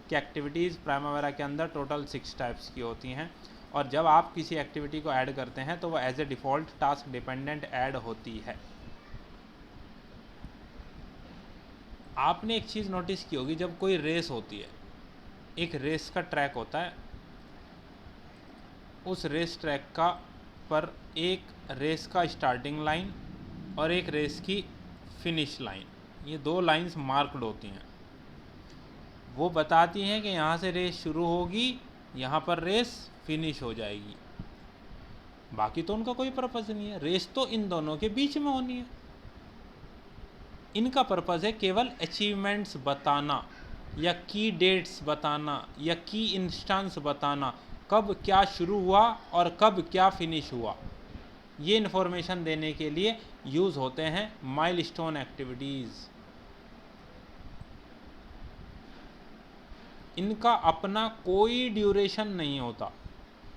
कि एक्टिविटीज़ प्राइमवेरा के अंदर टोटल 6 टाइप्स की होती हैं, और जब आप किसी एक्टिविटी को ऐड करते हैं तो वो as a default task dependent add होती है। आपने एक चीज़ नोटिस की होगी, जब कोई रेस होती है, एक रेस का ट्रैक होता है, उस रेस ट्रैक का पर एक रेस का स्टार्टिंग लाइन और एक रेस की फिनिश लाइन, ये 2 लाइंस मार्क्ड होती हैं। वो बताती हैं कि यहाँ से रेस शुरू होगी, यहाँ पर रेस फिनिश हो जाएगी। बाकी तो उनका कोई पर्पज़ नहीं है, रेस तो इन दोनों के बीच में होनी है। इनका पर्पज़ है केवल अचीवमेंट्स बताना, या की डेट्स बताना, या की इंस्टेंस बताना, कब क्या शुरू हुआ और कब क्या फिनिश हुआ। ये इन्फॉर्मेशन देने के लिए यूज़ होते हैं माइलस्टोन एक्टिविटीज़। इनका अपना कोई ड्यूरेशन नहीं होता।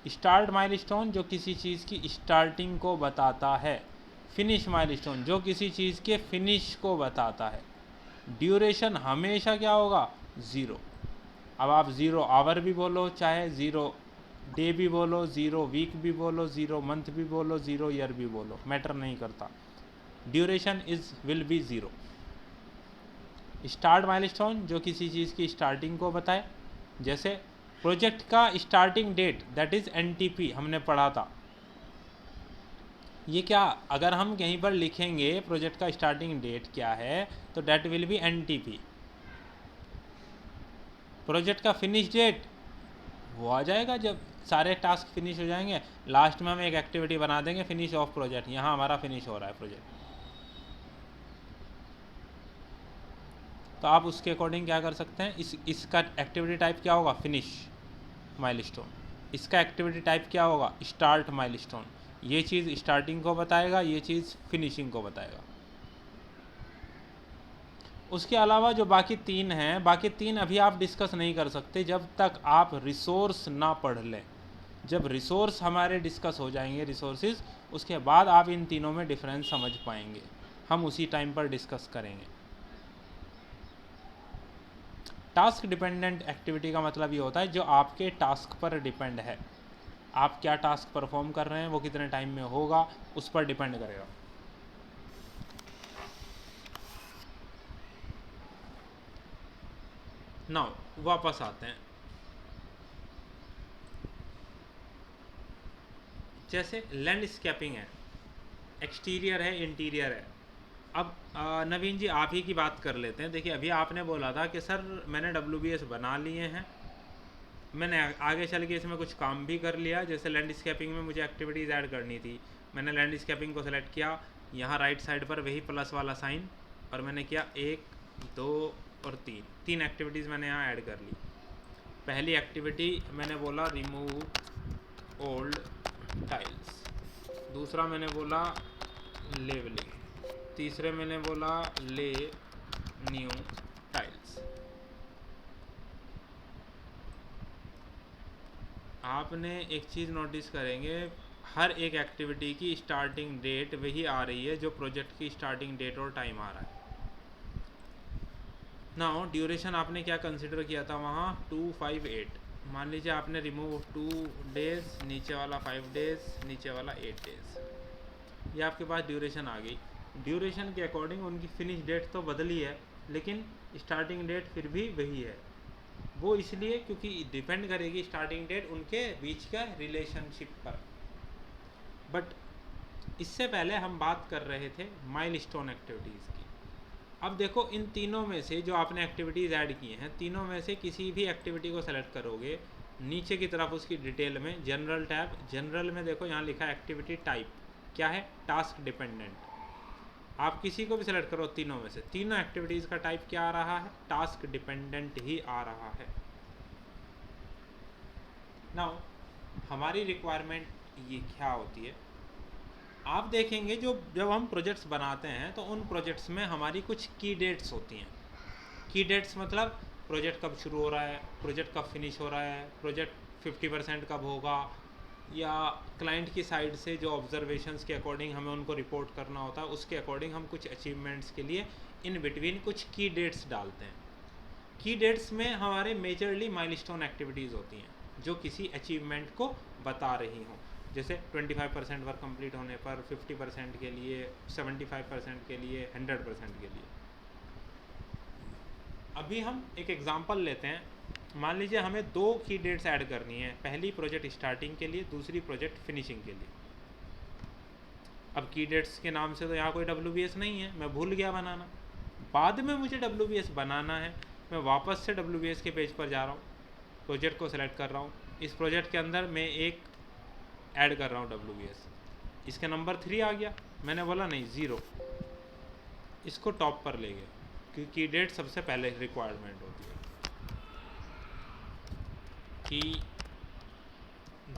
स्टार्ट माइलस्टोन जो किसी चीज़ की स्टार्टिंग को बताता है, फिनिश माइलस्टोन जो किसी चीज़ के फिनिश को बताता है। ड्यूरेशन हमेशा क्या होगा? 0। अब आप 0 आवर भी बोलो, चाहे 0 डे भी बोलो, 0 वीक भी बोलो, 0 मंथ भी बोलो, 0 ईयर भी बोलो, मैटर नहीं करता। Duration will be 0। Start milestone जो किसी चीज़ की स्टार्टिंग को बताए, जैसे प्रोजेक्ट का starting date, that is NTP, हमने पढ़ा था। ये क्या, अगर हम कहीं पर लिखेंगे प्रोजेक्ट का स्टार्टिंग डेट क्या है, तो date will be NTP। Project का फिनिश डेट वो आ जाएगा जब सारे टास्क फिनिश हो जाएंगे। लास्ट में हम एक एक्टिविटी बना देंगे, फिनिश ऑफ प्रोजेक्ट, यहाँ हमारा फिनिश हो रहा है प्रोजेक्ट, तो आप उसके अकॉर्डिंग क्या कर सकते हैं, इसका एक्टिविटी टाइप क्या होगा? Finish milestone. इसका एक्टिविटी टाइप क्या होगा? Start milestone. ये चीज़ स्टार्टिंग को बताएगा, ये चीज़ फिनिशिंग को बताएगा। उसके अलावा जो बाकी 3 हैं, बाकी 3 अभी आप डिस्कस नहीं कर सकते जब तक आप रिसोर्स ना पढ़ लें। जब रिसोर्स हमारे डिस्कस हो जाएंगे, रिसोर्सेज, उसके बाद आप इन तीनों में डिफरेंस समझ पाएंगे। हम उसी टाइम पर डिस्कस करेंगे। टास्क डिपेंडेंट एक्टिविटी का मतलब ये होता है जो आपके टास्क पर डिपेंड है। आप क्या टास्क परफॉर्म कर रहे हैं, वो कितने टाइम में होगा, उस पर डिपेंड करेगा। नाउ वापस आते हैं। जैसे लैंडस्केपिंग है, एक्सटीरियर है, इंटीरियर है। अब नवीन जी आप ही की बात कर लेते हैं। देखिए अभी आपने बोला था कि सर मैंने WBS बना लिए हैं, मैंने आगे चल के इसमें कुछ काम भी कर लिया। जैसे लैंडस्केपिंग में मुझे एक्टिविटीज़ ऐड करनी थी, मैंने लैंडस्केपिंग को सेलेक्ट किया, यहाँ राइट साइड पर वही प्लस वाला साइन, और मैंने किया 1, 2 और 3 एक्टिविटीज़ मैंने यहाँ ऐड कर ली। पहली एक्टिविटी मैंने बोला रिमूव ओल्ड टाइल्स, दूसरा मैंने बोला लेवलिंग, तीसरे मैंने बोला ले न्यू टाइल्स। आपने एक चीज़ नोटिस करेंगे, हर एक एक्टिविटी की स्टार्टिंग डेट वही आ रही है जो प्रोजेक्ट की स्टार्टिंग डेट और टाइम आ रहा है। नाउ ड्यूरेशन आपने क्या कंसिडर किया था वहाँ? 258। मान लीजिए आपने रिमूव 2 डेज़, नीचे वाला 5 डेज़, नीचे वाला 8 डेज़, ये आपके पास ड्यूरेशन आ गई। ड्यूरेशन के अकॉर्डिंग उनकी फिनिश डेट तो बदली है, लेकिन स्टार्टिंग डेट फिर भी वही है। वो इसलिए क्योंकि डिपेंड करेगी स्टार्टिंग डेट उनके बीच का रिलेशनशिप पर। बट इससे पहले हम बात कर रहे थे माइलस्टोन एक्टिविटीज़ की। अब देखो इन तीनों में से जो आपने एक्टिविटीज़ ऐड की हैं, तीनों में से किसी भी एक्टिविटी को सेलेक्ट करोगे, नीचे की तरफ उसकी डिटेल में जनरल टैब, जनरल में देखो यहाँ लिखा है एक्टिविटी टाइप, क्या है? Task dependent. आप किसी को भी सिलेक्ट करो, तीनों में से तीनों एक्टिविटीज़ का टाइप क्या आ रहा है? टास्क डिपेंडेंट ही आ रहा है। नाउ हमारी रिक्वायरमेंट ये क्या होती है, आप देखेंगे जब हम प्रोजेक्ट्स बनाते हैं तो उन प्रोजेक्ट्स में हमारी कुछ की डेट्स होती हैं। की डेट्स मतलब प्रोजेक्ट कब शुरू हो रहा है, प्रोजेक्ट कब फिनिश हो रहा है, प्रोजेक्ट 50% कब होगा, या क्लाइंट की साइड से जो ऑब्जर्वेशंस के अकॉर्डिंग हमें उनको रिपोर्ट करना होता है, उसके अकॉर्डिंग हम कुछ अचीवमेंट्स के लिए इन बिटवीन कुछ की डेट्स डालते हैं। की डेट्स में हमारे मेजरली माइलस्टोन एक्टिविटीज़ होती हैं जो किसी अचीवमेंट को बता रही हों, जैसे 25% वर्क कंप्लीट होने पर, 50% के लिए, 75% के लिए, 100% के लिए। अभी हम एक एग्जांपल लेते हैं। मान लीजिए हमें 2 की डेट्स ऐड करनी है, पहली प्रोजेक्ट स्टार्टिंग के लिए, दूसरी प्रोजेक्ट फिनिशिंग के लिए। अब की डेट्स के नाम से तो यहाँ कोई WBS नहीं है, मैं भूल गया बनाना। बाद में मुझे WBS बनाना है, मैं वापस से WBS के पेज पर जा रहा हूँ, प्रोजेक्ट को सेलेक्ट कर रहा हूँ। इस प्रोजेक्ट के अंदर मैं एक ऐड कर रहा हूँ WBS, इसका नंबर 3 आ गया। मैंने बोला नहीं 0, इसको टॉप पर ले गए क्योंकि की डेट सबसे पहले रिक्वायरमेंट होती है। की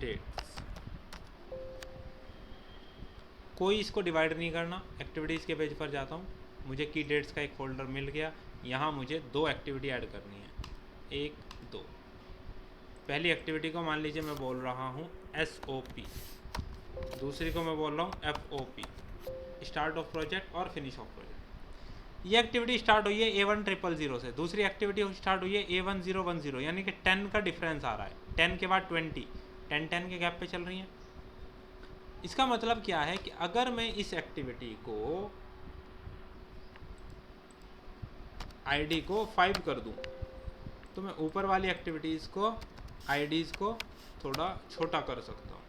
डेट्स कोई इसको डिवाइड नहीं करना। एक्टिविटीज़ के पेज पर जाता हूँ, मुझे की डेट्स का एक फ़ोल्डर मिल गया। यहाँ मुझे 2 एक्टिविटी ऐड करनी है, 1 2। पहली एक्टिविटी को मान लीजिए मैं बोल रहा हूँ SOP, दूसरी को मैं बोल रहा हूँ FOP, स्टार्ट ऑफ प्रोजेक्ट और फिनिश ऑफ प्रोजेक्ट। ये एक्टिविटी स्टार्ट हुई है A1000 से, दूसरी एक्टिविटी स्टार्ट हुई है A1010, यानी कि 10 का डिफरेंस आ रहा है। 10 के बाद 20, 10 के गैप पे चल रही हैं। इसका मतलब क्या है कि अगर मैं इस एक्टिविटी को ID को 5 कर दूं, तो मैं ऊपर वाली एक्टिविटीज़ को IDs को थोड़ा छोटा कर सकता हूँ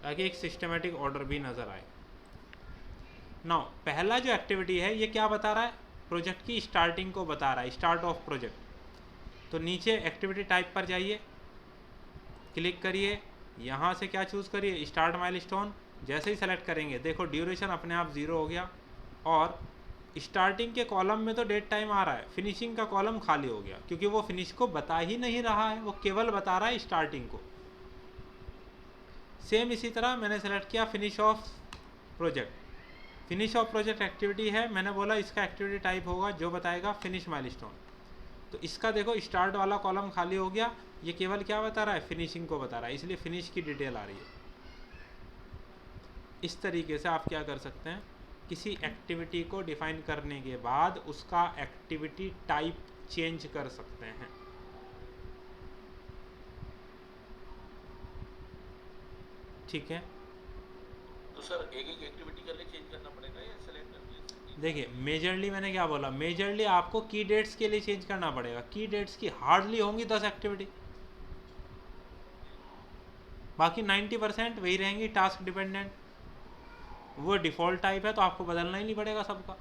ताकि एक सिस्टमेटिक ऑर्डर भी नज़र आए। नाउ पहला जो एक्टिविटी है ये क्या बता रहा है, प्रोजेक्ट की स्टार्टिंग को बता रहा है, स्टार्ट ऑफ प्रोजेक्ट। तो नीचे एक्टिविटी टाइप पर जाइए, क्लिक करिए, यहाँ से क्या चूज़ करिए, स्टार्ट माइलस्टोन। जैसे ही सेलेक्ट करेंगे देखो ड्यूरेशन अपने आप 0 हो गया और स्टार्टिंग के कॉलम में तो डेट टाइम आ रहा है, फिनिशिंग का कॉलम खाली हो गया क्योंकि वो फिनिश को बता ही नहीं रहा है, वो केवल बता रहा है स्टार्टिंग को। सेम इसी तरह मैंने सेलेक्ट किया finish off project. Finish off project activity है, मैंने बोला इसका एक्टिविटी टाइप होगा जो बताएगा फिनिश माइलस्टोन। तो इसका देखो स्टार्ट वाला कॉलम खाली हो गया, ये केवल क्या बता रहा है, फिनिशिंग को बता रहा है, इसलिए फिनिश की डिटेल आ रही है। इस तरीके से आप क्या कर सकते हैं, किसी एक्टिविटी को डिफाइन करने के बाद उसका एक्टिविटी टाइप चेंज कर सकते हैं। ठीक है, तो सर एक एक एक्टिविटी के लिए चेंज करना पड़ेगा या सेलेक्ट करके? देखिए मेजरली मैंने क्या बोला, मेजरली आपको की डेट्स के लिए चेंज करना पड़ेगा। की डेट्स की हार्डली होंगी 10 एक्टिविटी, बाकी 90% वही रहेंगी टास्क डिपेंडेंट। वो डिफ़ॉल्ट टाइप है तो आपको बदलना ही नहीं पड़ेगा सबका।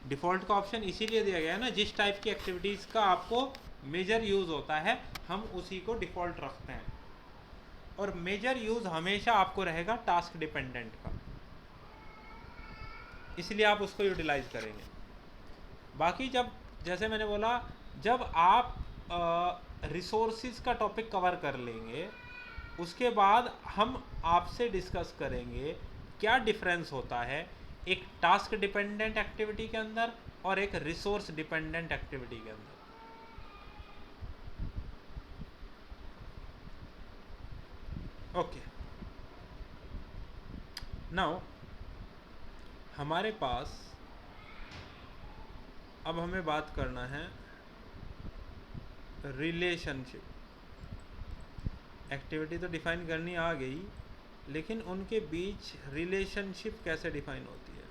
डिफ़ॉल्ट का ऑप्शन इसीलिए दिया गया है ना, जिस टाइप की एक्टिविटीज़ का आपको मेजर यूज़ होता है हम उसी को डिफ़ॉल्ट रखते हैं, और मेजर यूज़ हमेशा आपको रहेगा टास्क डिपेंडेंट का, इसलिए आप उसको यूटिलाइज करेंगे। बाकी जब जैसे मैंने बोला, जब आप रिसोर्सिस का टॉपिक कवर कर लेंगे उसके बाद हम आपसे डिस्कस करेंगे क्या डिफरेंस होता है एक टास्क डिपेंडेंट एक्टिविटी के अंदर और एक रिसोर्स डिपेंडेंट एक्टिविटी के अंदर। ओके, नाउ हमारे पास अब हमें बात करना है रिलेशनशिप। एक्टिविटी तो डिफाइन करनी आ गई, लेकिन उनके बीच रिलेशनशिप कैसे डिफाइन होती है।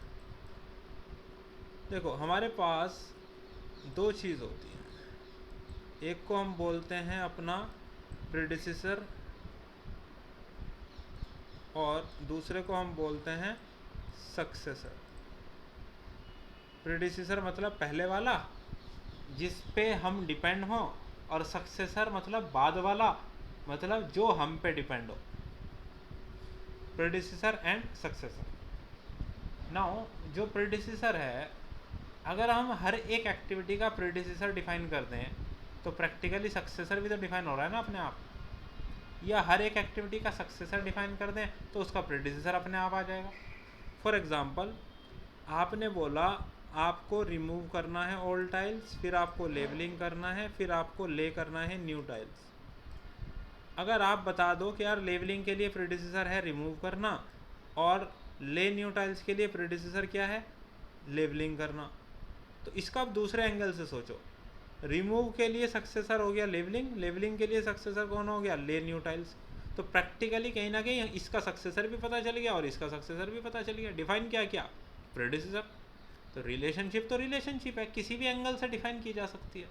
देखो हमारे पास 2 चीज़ होती हैं, एक को हम बोलते हैं अपना प्रेडिसेसर और दूसरे को हम बोलते हैं सक्सेसर। प्रेडिसेसर मतलब पहले वाला जिस पे हम डिपेंड हों, और सक्सेसर मतलब बाद वाला, मतलब जो हम पे डिपेंड हो। Predecessor and successor. नाउ जो प्रेडिसेसर है, अगर हम हर एक एक्टिविटी का प्रेडिसेसर डिफाइन कर दें तो प्रैक्टिकली सक्सेसर भी तो डिफाइन हो रहा है ना अपने आप, या हर एक एक्टिविटी का सक्सेसर डिफाइन कर दें तो उसका प्रेडिसेसर अपने आप आ जाएगा। फॉर एग्ज़ाम्पल आपने बोला आपको रिमूव करना है ओल्ड टाइल्स, फिर आपको लेबलिंग करना है, फिर आपको ले करना है न्यू टाइल्स। अगर आप बता दो कि यार लेबलिंग के लिए प्रेडिसेसर है रिमूव करना और ले न्यू टाइल्स के लिए प्रेडिसेसर क्या है, लेबलिंग करना, तो इसका आप दूसरे एंगल से सोचो। रिमूव के लिए सक्सेसर हो गया लेबलिंग, लेबलिंग के लिए सक्सेसर कौन हो गया, ले न्यू टाइल्स। तो प्रैक्टिकली कहीं ना कहीं इसका सक्सेसर भी पता चल गया और इसका सक्सेसर भी पता चल गया। डिफाइन क्या किया, प्रेडिसेसर। तो रिलेशनशिप है, किसी भी एंगल से डिफाइन की जा सकती है।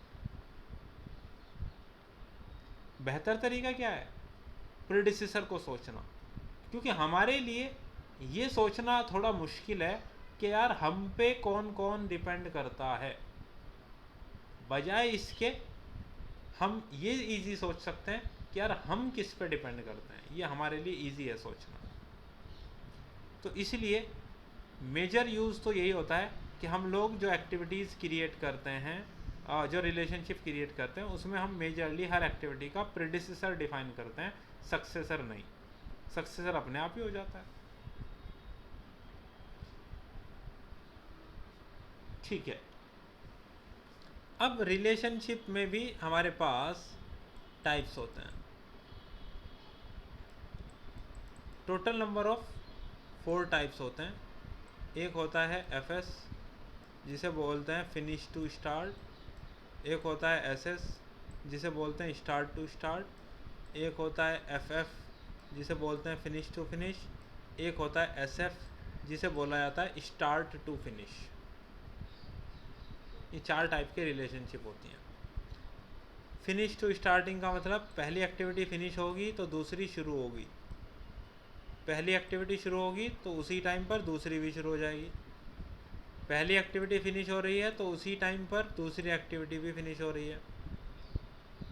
बेहतर तरीका क्या है, प्रेडिसेसर को सोचना, क्योंकि हमारे लिए ये सोचना थोड़ा मुश्किल है कि यार हम पे कौन कौन डिपेंड करता है। बजाय इसके हम ये इजी सोच सकते हैं कि यार हम किस पे डिपेंड करते हैं, ये हमारे लिए इजी है सोचना। तो इसलिए मेजर यूज़ तो यही होता है कि हम लोग जो एक्टिविटीज़ क्रिएट करते हैं, जो रिलेशनशिप क्रिएट करते हैं, उसमें हम मेजरली हर एक्टिविटी का प्रेडिसेसर डिफाइन करते हैं, सक्सेसर नहीं। सक्सेसर अपने आप ही हो जाता है। ठीक है, अब रिलेशनशिप में भी हमारे पास टाइप्स होते हैं। टोटल नंबर ऑफ 4 टाइप्स होते हैं। एक होता है FS जिसे बोलते हैं फिनिश टू स्टार्ट, एक होता है SS जिसे बोलते हैं स्टार्ट टू स्टार्ट, एक होता है FF जिसे बोलते हैं फिनिश टू फिनिश, एक होता है SF जिसे बोला जाता है स्टार्ट टू फिनिश। ये 4 टाइप के रिलेशनशिप होती हैं। फिनिश टू स्टार्टिंग का मतलब पहली एक्टिविटी फिनिश होगी तो दूसरी शुरू होगी, पहली एक्टिविटी शुरू होगी तो उसी टाइम पर दूसरी भी शुरू हो जाएगी, पहली एक्टिविटी फिनिश हो रही है तो उसी टाइम पर दूसरी एक्टिविटी भी फिनिश हो रही है।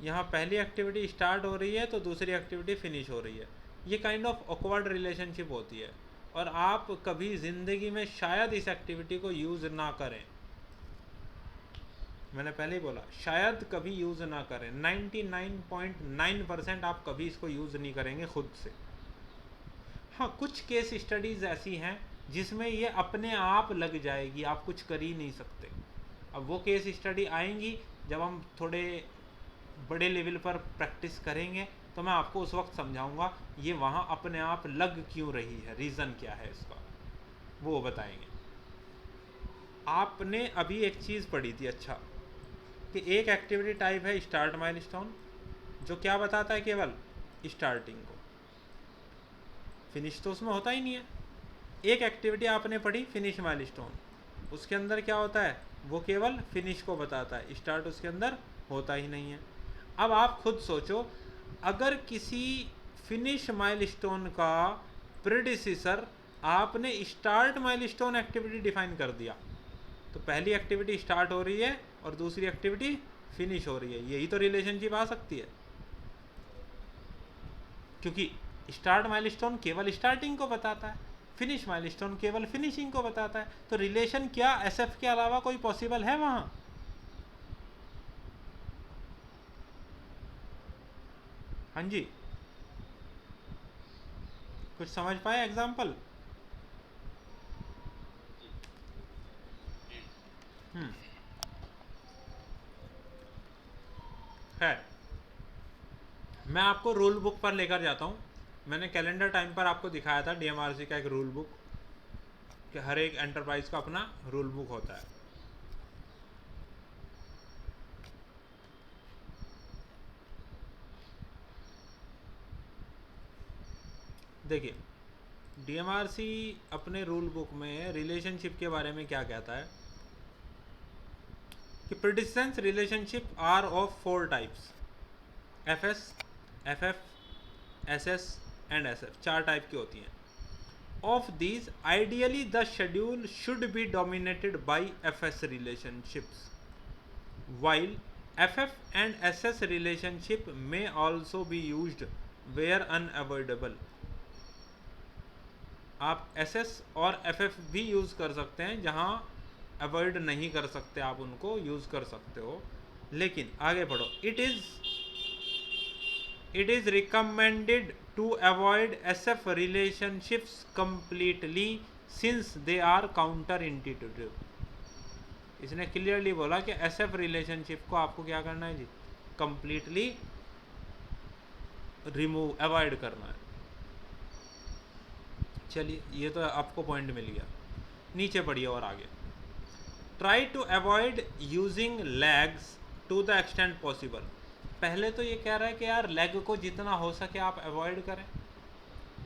यहाँ पहली एक्टिविटी स्टार्ट हो रही है तो दूसरी एक्टिविटी फिनिश हो रही है। ये काइंड ऑफ ऑकवर्ड रिलेशनशिप होती है और आप कभी ज़िंदगी में शायद इस एक्टिविटी को यूज़ ना करें। मैंने पहले ही बोला शायद कभी यूज़ ना करें। 99.9% आप कभी इसको यूज़ नहीं करेंगे खुद से। हाँ, कुछ केस स्टडीज़ ऐसी हैं जिसमें ये अपने आप लग जाएगी, आप कुछ कर ही नहीं सकते। अब वो केस स्टडी आएंगी जब हम थोड़े बड़े लेवल पर प्रैक्टिस करेंगे, तो मैं आपको उस वक्त समझाऊंगा ये वहाँ अपने आप लग क्यों रही है, रीज़न क्या है इसका, वो बताएंगे। आपने अभी एक चीज़ पढ़ी थी अच्छा, कि एक एक्टिविटी टाइप है स्टार्ट माइलस्टोन, जो क्या बताता है, केवल स्टार्टिंग को, फिनिश तो उसमें होता ही नहीं है। एक एक्टिविटी आपने पढ़ी फिनिश माइलस्टोन, उसके अंदर क्या होता है, वो केवल फिनिश को बताता है, स्टार्ट उसके अंदर होता ही नहीं है। अब आप खुद सोचो, अगर किसी फिनिश माइलस्टोन का प्रेडिसेसर आपने स्टार्ट माइलस्टोन एक्टिविटी डिफाइन कर दिया, तो पहली एक्टिविटी स्टार्ट हो रही है और दूसरी एक्टिविटी फिनिश हो रही है, यही तो रिलेशनशिप आ सकती है। क्योंकि स्टार्ट माइलस्टोन केवल स्टार्टिंग को बताता है, फिनिश माइलस्टोन केवल फिनिशिंग को बताता है। तो रिलेशन क्या SF के अलावा कोई पॉसिबल है वहाँ? हाँ जी, कुछ समझ पाए एग्जाम्पल? है, मैं आपको रूल बुक पर लेकर जाता हूँ। मैंने कैलेंडर टाइम पर आपको दिखाया था DMRC का एक रूल बुक, कि हर एक एंटरप्राइज का अपना रूल बुक होता है। देखिए, DMRC अपने रूल बुक में रिलेशनशिप के बारे में क्या कहता है कि precedence relationship are of 4 types, FS, FF, SS and SF, 4 type की होती हैं। Of these ideally the schedule should be dominated by FS relationships, while FF and SS relationship may also be used where unavoidable। आप SS और FF भी use कर सकते हैं, जहाँ अवॉइड नहीं कर सकते आप उनको यूज़ कर सकते हो। लेकिन आगे पढ़ो, it is recommended to avoid SF relationships completely since they are counterintuitive। इसने क्लियरली बोला कि एसएफ रिलेशनशिप को आपको क्या करना है जी, कंप्लीटली रिमूव, अवॉइड करना है। चलिए ये तो आपको पॉइंट मिल गया। नीचे पढ़िए और आगे, try to avoid using lags to the extent possible. पहले तो ये कह रहा है कि यार लैग को जितना हो सके आप अवॉइड करें,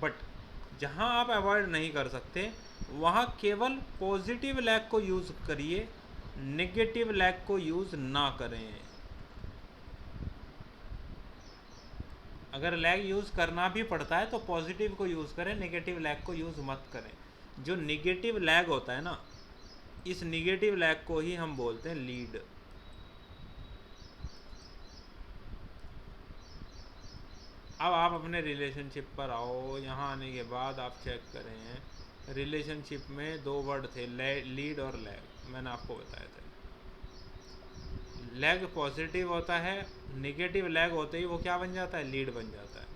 बट जहाँ आप अवॉइड नहीं कर सकते वहाँ केवल पॉजिटिव लैग को यूज़ करिए, नेगेटिव लैग को यूज़ ना करें। अगर लैग यूज़ करना भी पड़ता है तो पॉजिटिव को यूज़ करें, नेगेटिव लैग को यूज़ मत करें। जो नेगेटिव लैग होता है ना, इस नेगेटिव लैग को ही हम बोलते हैं लीड। अब आप अपने रिलेशनशिप पर आओ। यहाँ आने के बाद आप चेक करें, रिलेशनशिप में दो वर्ड थे, लीड और लैग। मैंने आपको बताया था लैग पॉजिटिव होता है, नेगेटिव लैग होते ही वो क्या बन जाता है, लीड बन जाता है।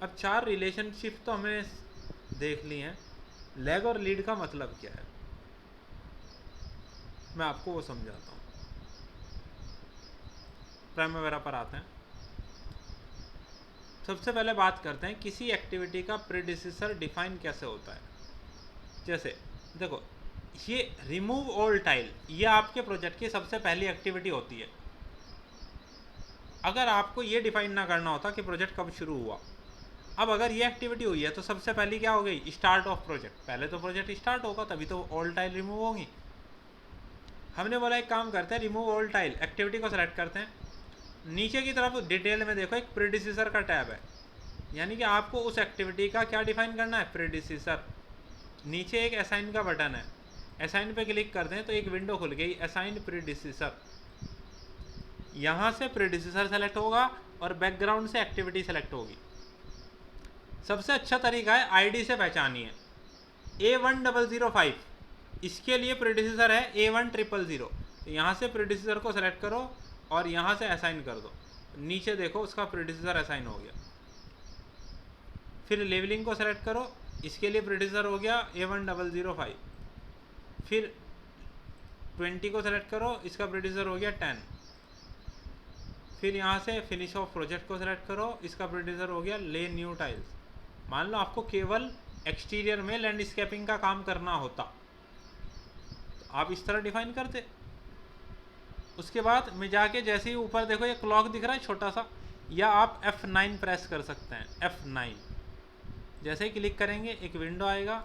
अब 4 रिलेशनशिप तो हमने देख ली हैं, लैग और लीड का मतलब क्या है मैं आपको वो समझाता हूँ। प्राइमवेरा पर आते हैं। सबसे पहले बात करते हैं किसी एक्टिविटी का प्रीडिसेसर डिफाइन कैसे होता है। जैसे देखो, ये रिमूव ऑल टाइल, ये आपके प्रोजेक्ट की सबसे पहली एक्टिविटी होती है। अगर आपको ये डिफाइन ना करना होता कि प्रोजेक्ट कब शुरू हुआ, अब अगर ये एक्टिविटी हुई है तो सबसे पहली क्या हो गई, स्टार्ट ऑफ प्रोजेक्ट। पहले तो प्रोजेक्ट स्टार्ट होगा तभी तो ऑल टाइल रिमूव होगी। हमने बोला एक काम करते हैं, रिमूव ऑल टाइल, एक्टिविटी को सेलेक्ट करते हैं। नीचे की तरफ डिटेल में देखो एक प्रीडिसेसर का टैब है, यानी कि आपको उस एक्टिविटी का क्या डिफाइन करना है, प्रीडिसेसर। नीचे एक असाइन का बटन है, असाइन पे क्लिक करते हैं तो एक विंडो खुल गई, असाइन प्रीडिसेसर। यहाँ से प्रीडिसेसर सेलेक्ट होगा और बैकग्राउंड से एक्टिविटी सेलेक्ट होगी। सबसे अच्छा तरीका है आईडी से पहचानिए। A1005 इसके लिए प्रीडिसेसर है A1000। तो यहाँ से प्रीडिसेसर को सेलेक्ट करो और यहाँ से असाइन कर दो। नीचे देखो उसका प्रीडिसेसर असाइन हो गया। फिर लेवलिंग को सेलेक्ट करो, इसके लिए प्रीडिसेसर हो गया A1005। फिर 20 को सेलेक्ट करो, इसका प्रीडिसेसर हो गया 10। फिर यहाँ से फिनिश ऑफ प्रोजेक्ट को सेलेक्ट करो, इसका प्रीडिसेसर हो गया ले न्यू टाइल्स। मान लो आपको केवल एक्सटीरियर में लैंडस्केपिंग का काम करना होता तो आप इस तरह डिफाइन करते। उसके बाद में जाके जैसे ही ऊपर देखो ये क्लॉक दिख रहा है छोटा सा, या आप F9 प्रेस कर सकते हैं, F9। जैसे ही क्लिक करेंगे एक विंडो आएगा,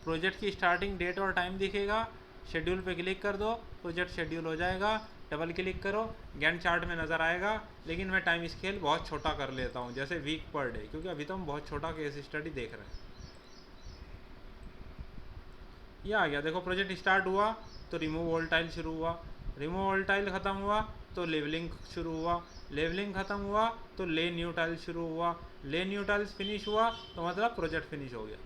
प्रोजेक्ट की स्टार्टिंग डेट और टाइम दिखेगा। शेड्यूल पे क्लिक कर दो, प्रोजेक्ट शेड्यूल हो जाएगा। डबल क्लिक करो, गैंट चार्ट में नज़र आएगा। लेकिन मैं टाइम स्केल बहुत छोटा कर लेता हूँ, जैसे वीक पर डे, क्योंकि अभी तो हम बहुत छोटा केस स्टडी देख रहे हैं। ये आ गया, देखो प्रोजेक्ट स्टार्ट हुआ तो रिमूव ऑल टाइल शुरू हुआ, रिमूव ऑल टाइल ख़त्म हुआ तो लेवलिंग शुरू हुआ, लेवलिंग ख़त्म हुआ तो ले न्यू टाइल शुरू हुआ, ले न्यू टाइल्स फिनिश हुआ तो मतलब प्रोजेक्ट फिनिश हो गया।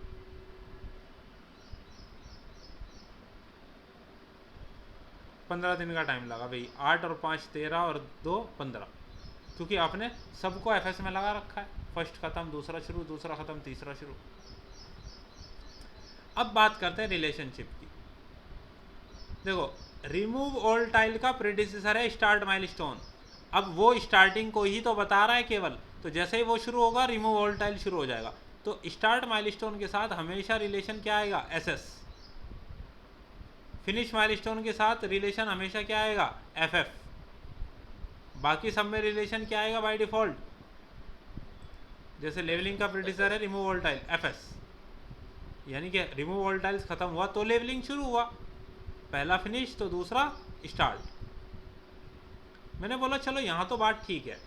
पंद्रह दिन का टाइम लगा भाई, 8 और 5 13 और 2 15, क्योंकि आपने सबको FS में लगा रखा है। फर्स्ट ख़त्म, दूसरा शुरू, दूसरा ख़त्म, तीसरा शुरू। अब बात करते हैं रिलेशनशिप की। देखो, रिमूव ऑल टाइल का प्रीडिसेसर है स्टार्ट माइलस्टोन। अब वो स्टार्टिंग को ही तो बता रहा है केवल, तो जैसे ही वो शुरू होगा रिमूव ऑल टाइल शुरू हो जाएगा। तो स्टार्ट माइलस्टोन के साथ हमेशा रिलेशन क्या आएगा, SS। फिनिश माइलस्टोन के साथ रिलेशन हमेशा क्या आएगा, FF। बाकी सब में रिलेशन क्या आएगा बाय डिफॉल्ट, जैसे लेवलिंग का प्रीडिसेसर है रिमूव ऑल टाइल, FS। यानी कि रिमूव ऑल टाइल्स खत्म हुआ तो लेवलिंग शुरू हुआ, पहला फिनिश तो दूसरा स्टार्ट। मैंने बोला चलो यहाँ तो बात ठीक है,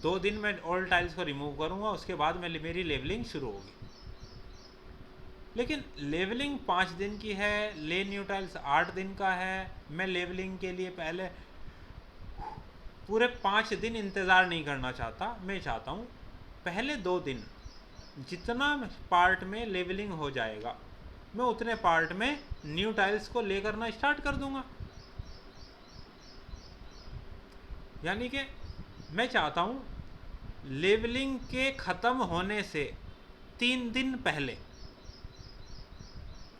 2 दिन में ऑल टाइल्स को रिमूव करूँगा, उसके बाद में मेरी लेवलिंग शुरू होगी। लेकिन लेवलिंग 5 दिन की है, ले न्यू टाइल्स 8 दिन का है। मैं लेवलिंग के लिए पहले पूरे 5 दिन इंतज़ार नहीं करना चाहता। मैं चाहता हूँ पहले 2 दिन जितना पार्ट में लेवलिंग हो जाएगा, मैं उतने पार्ट में न्यू टाइल्स को ले करना स्टार्ट कर दूंगा। यानी कि मैं चाहता हूँ लेवलिंग के ख़त्म होने से 3 दिन पहले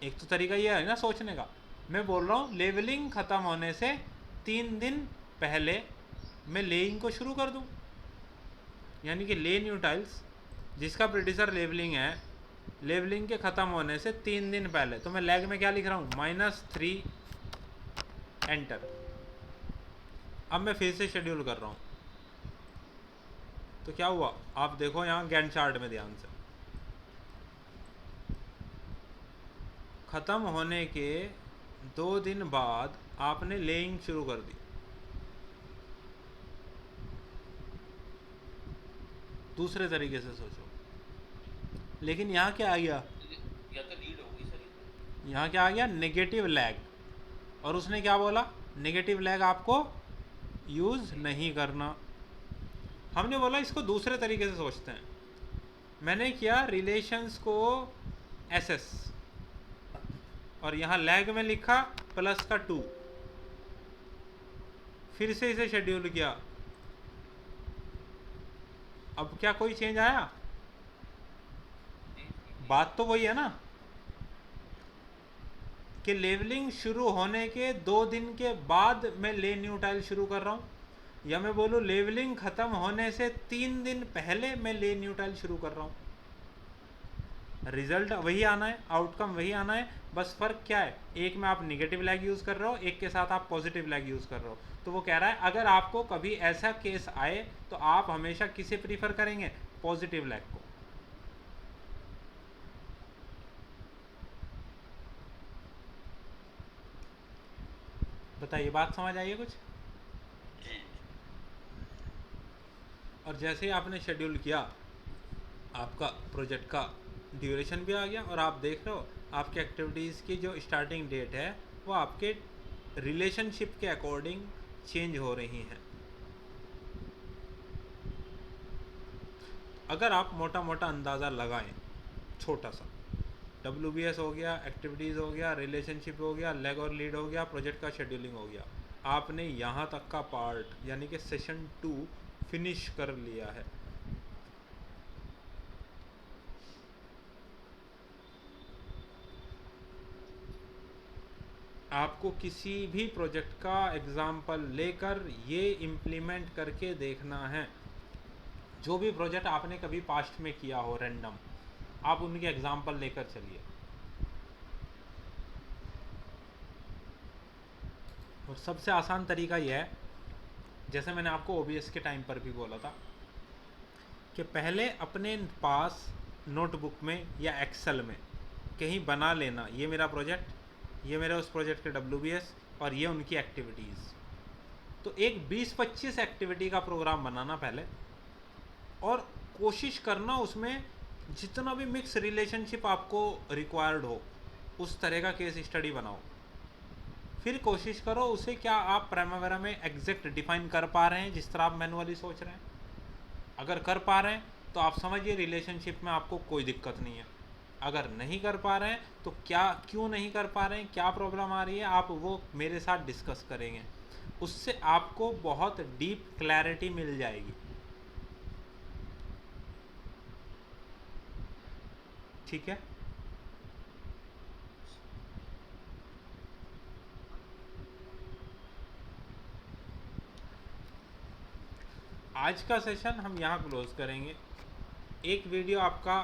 एक तो तरीका ये है ना सोचने का। मैं बोल रहा हूँ लेवलिंग ख़त्म होने से 3 दिन पहले मैं लेइंग को शुरू कर दूँ, यानी कि ले न्यू टाइल्स जिसका प्रेडिसर लेवलिंग है, लेवलिंग के ख़त्म होने से 3 दिन पहले। तो मैं लैग में क्या लिख रहा हूँ, -3 एंटर। अब मैं फिर से शेड्यूल कर रहा हूँ, तो क्या हुआ आप देखो यहाँ गैंट चार्ट में ध्यान से। ख़त्म होने के 2 दिन बाद आपने लेइंग शुरू कर दी। दूसरे तरीके से सोचो, लेकिन यहाँ क्या आ गया, या तो लीड होगी सर, ये यहाँ क्या आ गया, नेगेटिव लैग। और उसने क्या बोला, नेगेटिव लैग आपको यूज़ नहीं करना। हमने बोला इसको दूसरे तरीके से सोचते हैं। मैंने किया रिलेशंस को एसएस और यहाँ लैग में लिखा +2। फिर से इसे शेड्यूल किया। अब क्या कोई चेंज आया, बात तो वही है ना कि लेवलिंग शुरू होने के 2 दिन के बाद मैं ले न्यू टाइल शुरू कर रहा हूँ, या मैं बोलूँ लेवलिंग ख़त्म होने से 3 दिन पहले मैं ले न्यू टाइल शुरू कर रहा हूँ। रिजल्ट वही आना है, आउटकम वही आना है, बस फ़र्क क्या है, एक में आप निगेटिव लैग यूज़ कर रहे हो, एक के साथ आप पॉजिटिव लैग यूज़ कर रहे हो। तो वो कह रहा है अगर आपको कभी ऐसा केस आए तो आप हमेशा किसे प्रीफर करेंगे, पॉजिटिव लैग को। बताइए, बात समझ आई है कुछ? जी और जैसे ही आपने शेड्यूल किया, आपका प्रोजेक्ट का ड्यूरेशन भी आ गया, और आप देख रहे हो आपके एक्टिविटीज़ की जो स्टार्टिंग डेट है वो आपके रिलेशनशिप के अकॉर्डिंग चेंज हो रही हैं। अगर आप मोटा मोटा अंदाज़ा लगाएं, छोटा सा, WBS हो गया, एक्टिविटीज़ हो गया, रिलेशनशिप हो गया, लेग और लीड हो गया, प्रोजेक्ट का शेड्यूलिंग हो गया, आपने यहाँ तक का पार्ट यानी कि सेशन 2 फिनिश कर लिया है। आपको किसी भी प्रोजेक्ट का एग्जाम्पल लेकर ये इम्प्लीमेंट करके देखना है। जो भी प्रोजेक्ट आपने कभी पास्ट में किया हो रैंडम, आप उनके एग्जाम्पल लेकर चलिए। और सबसे आसान तरीका यह है, जैसे मैंने आपको OBS के टाइम पर भी बोला था, कि पहले अपने पास नोटबुक में या एक्सेल में कहीं बना लेना, ये मेरा प्रोजेक्ट, ये मेरे उस प्रोजेक्ट के WBS और ये उनकी एक्टिविटीज़। तो एक 20-25 एक्टिविटी का प्रोग्राम बनाना पहले, और कोशिश करना उसमें जितना भी मिक्स रिलेशनशिप आपको रिक्वायर्ड हो उस तरह का केस स्टडी बनाओ। फिर कोशिश करो उसे क्या आप प्राइमरी में एग्जैक्ट डिफाइन कर पा रहे हैं जिस तरह आप मैनुअली सोच रहे हैं। अगर कर पा रहे हैं तो आप समझिए रिलेशनशिप में आपको कोई दिक्कत नहीं है। अगर नहीं कर पा रहे हैं तो क्यों नहीं कर पा रहे हैं, क्या प्रॉब्लम आ रही है, आप वो मेरे साथ डिस्कस करेंगे। उससे आपको बहुत डीप क्लैरिटी मिल जाएगी। ठीक है, आज का सेशन हम यहाँ क्लोज करेंगे। एक वीडियो आपका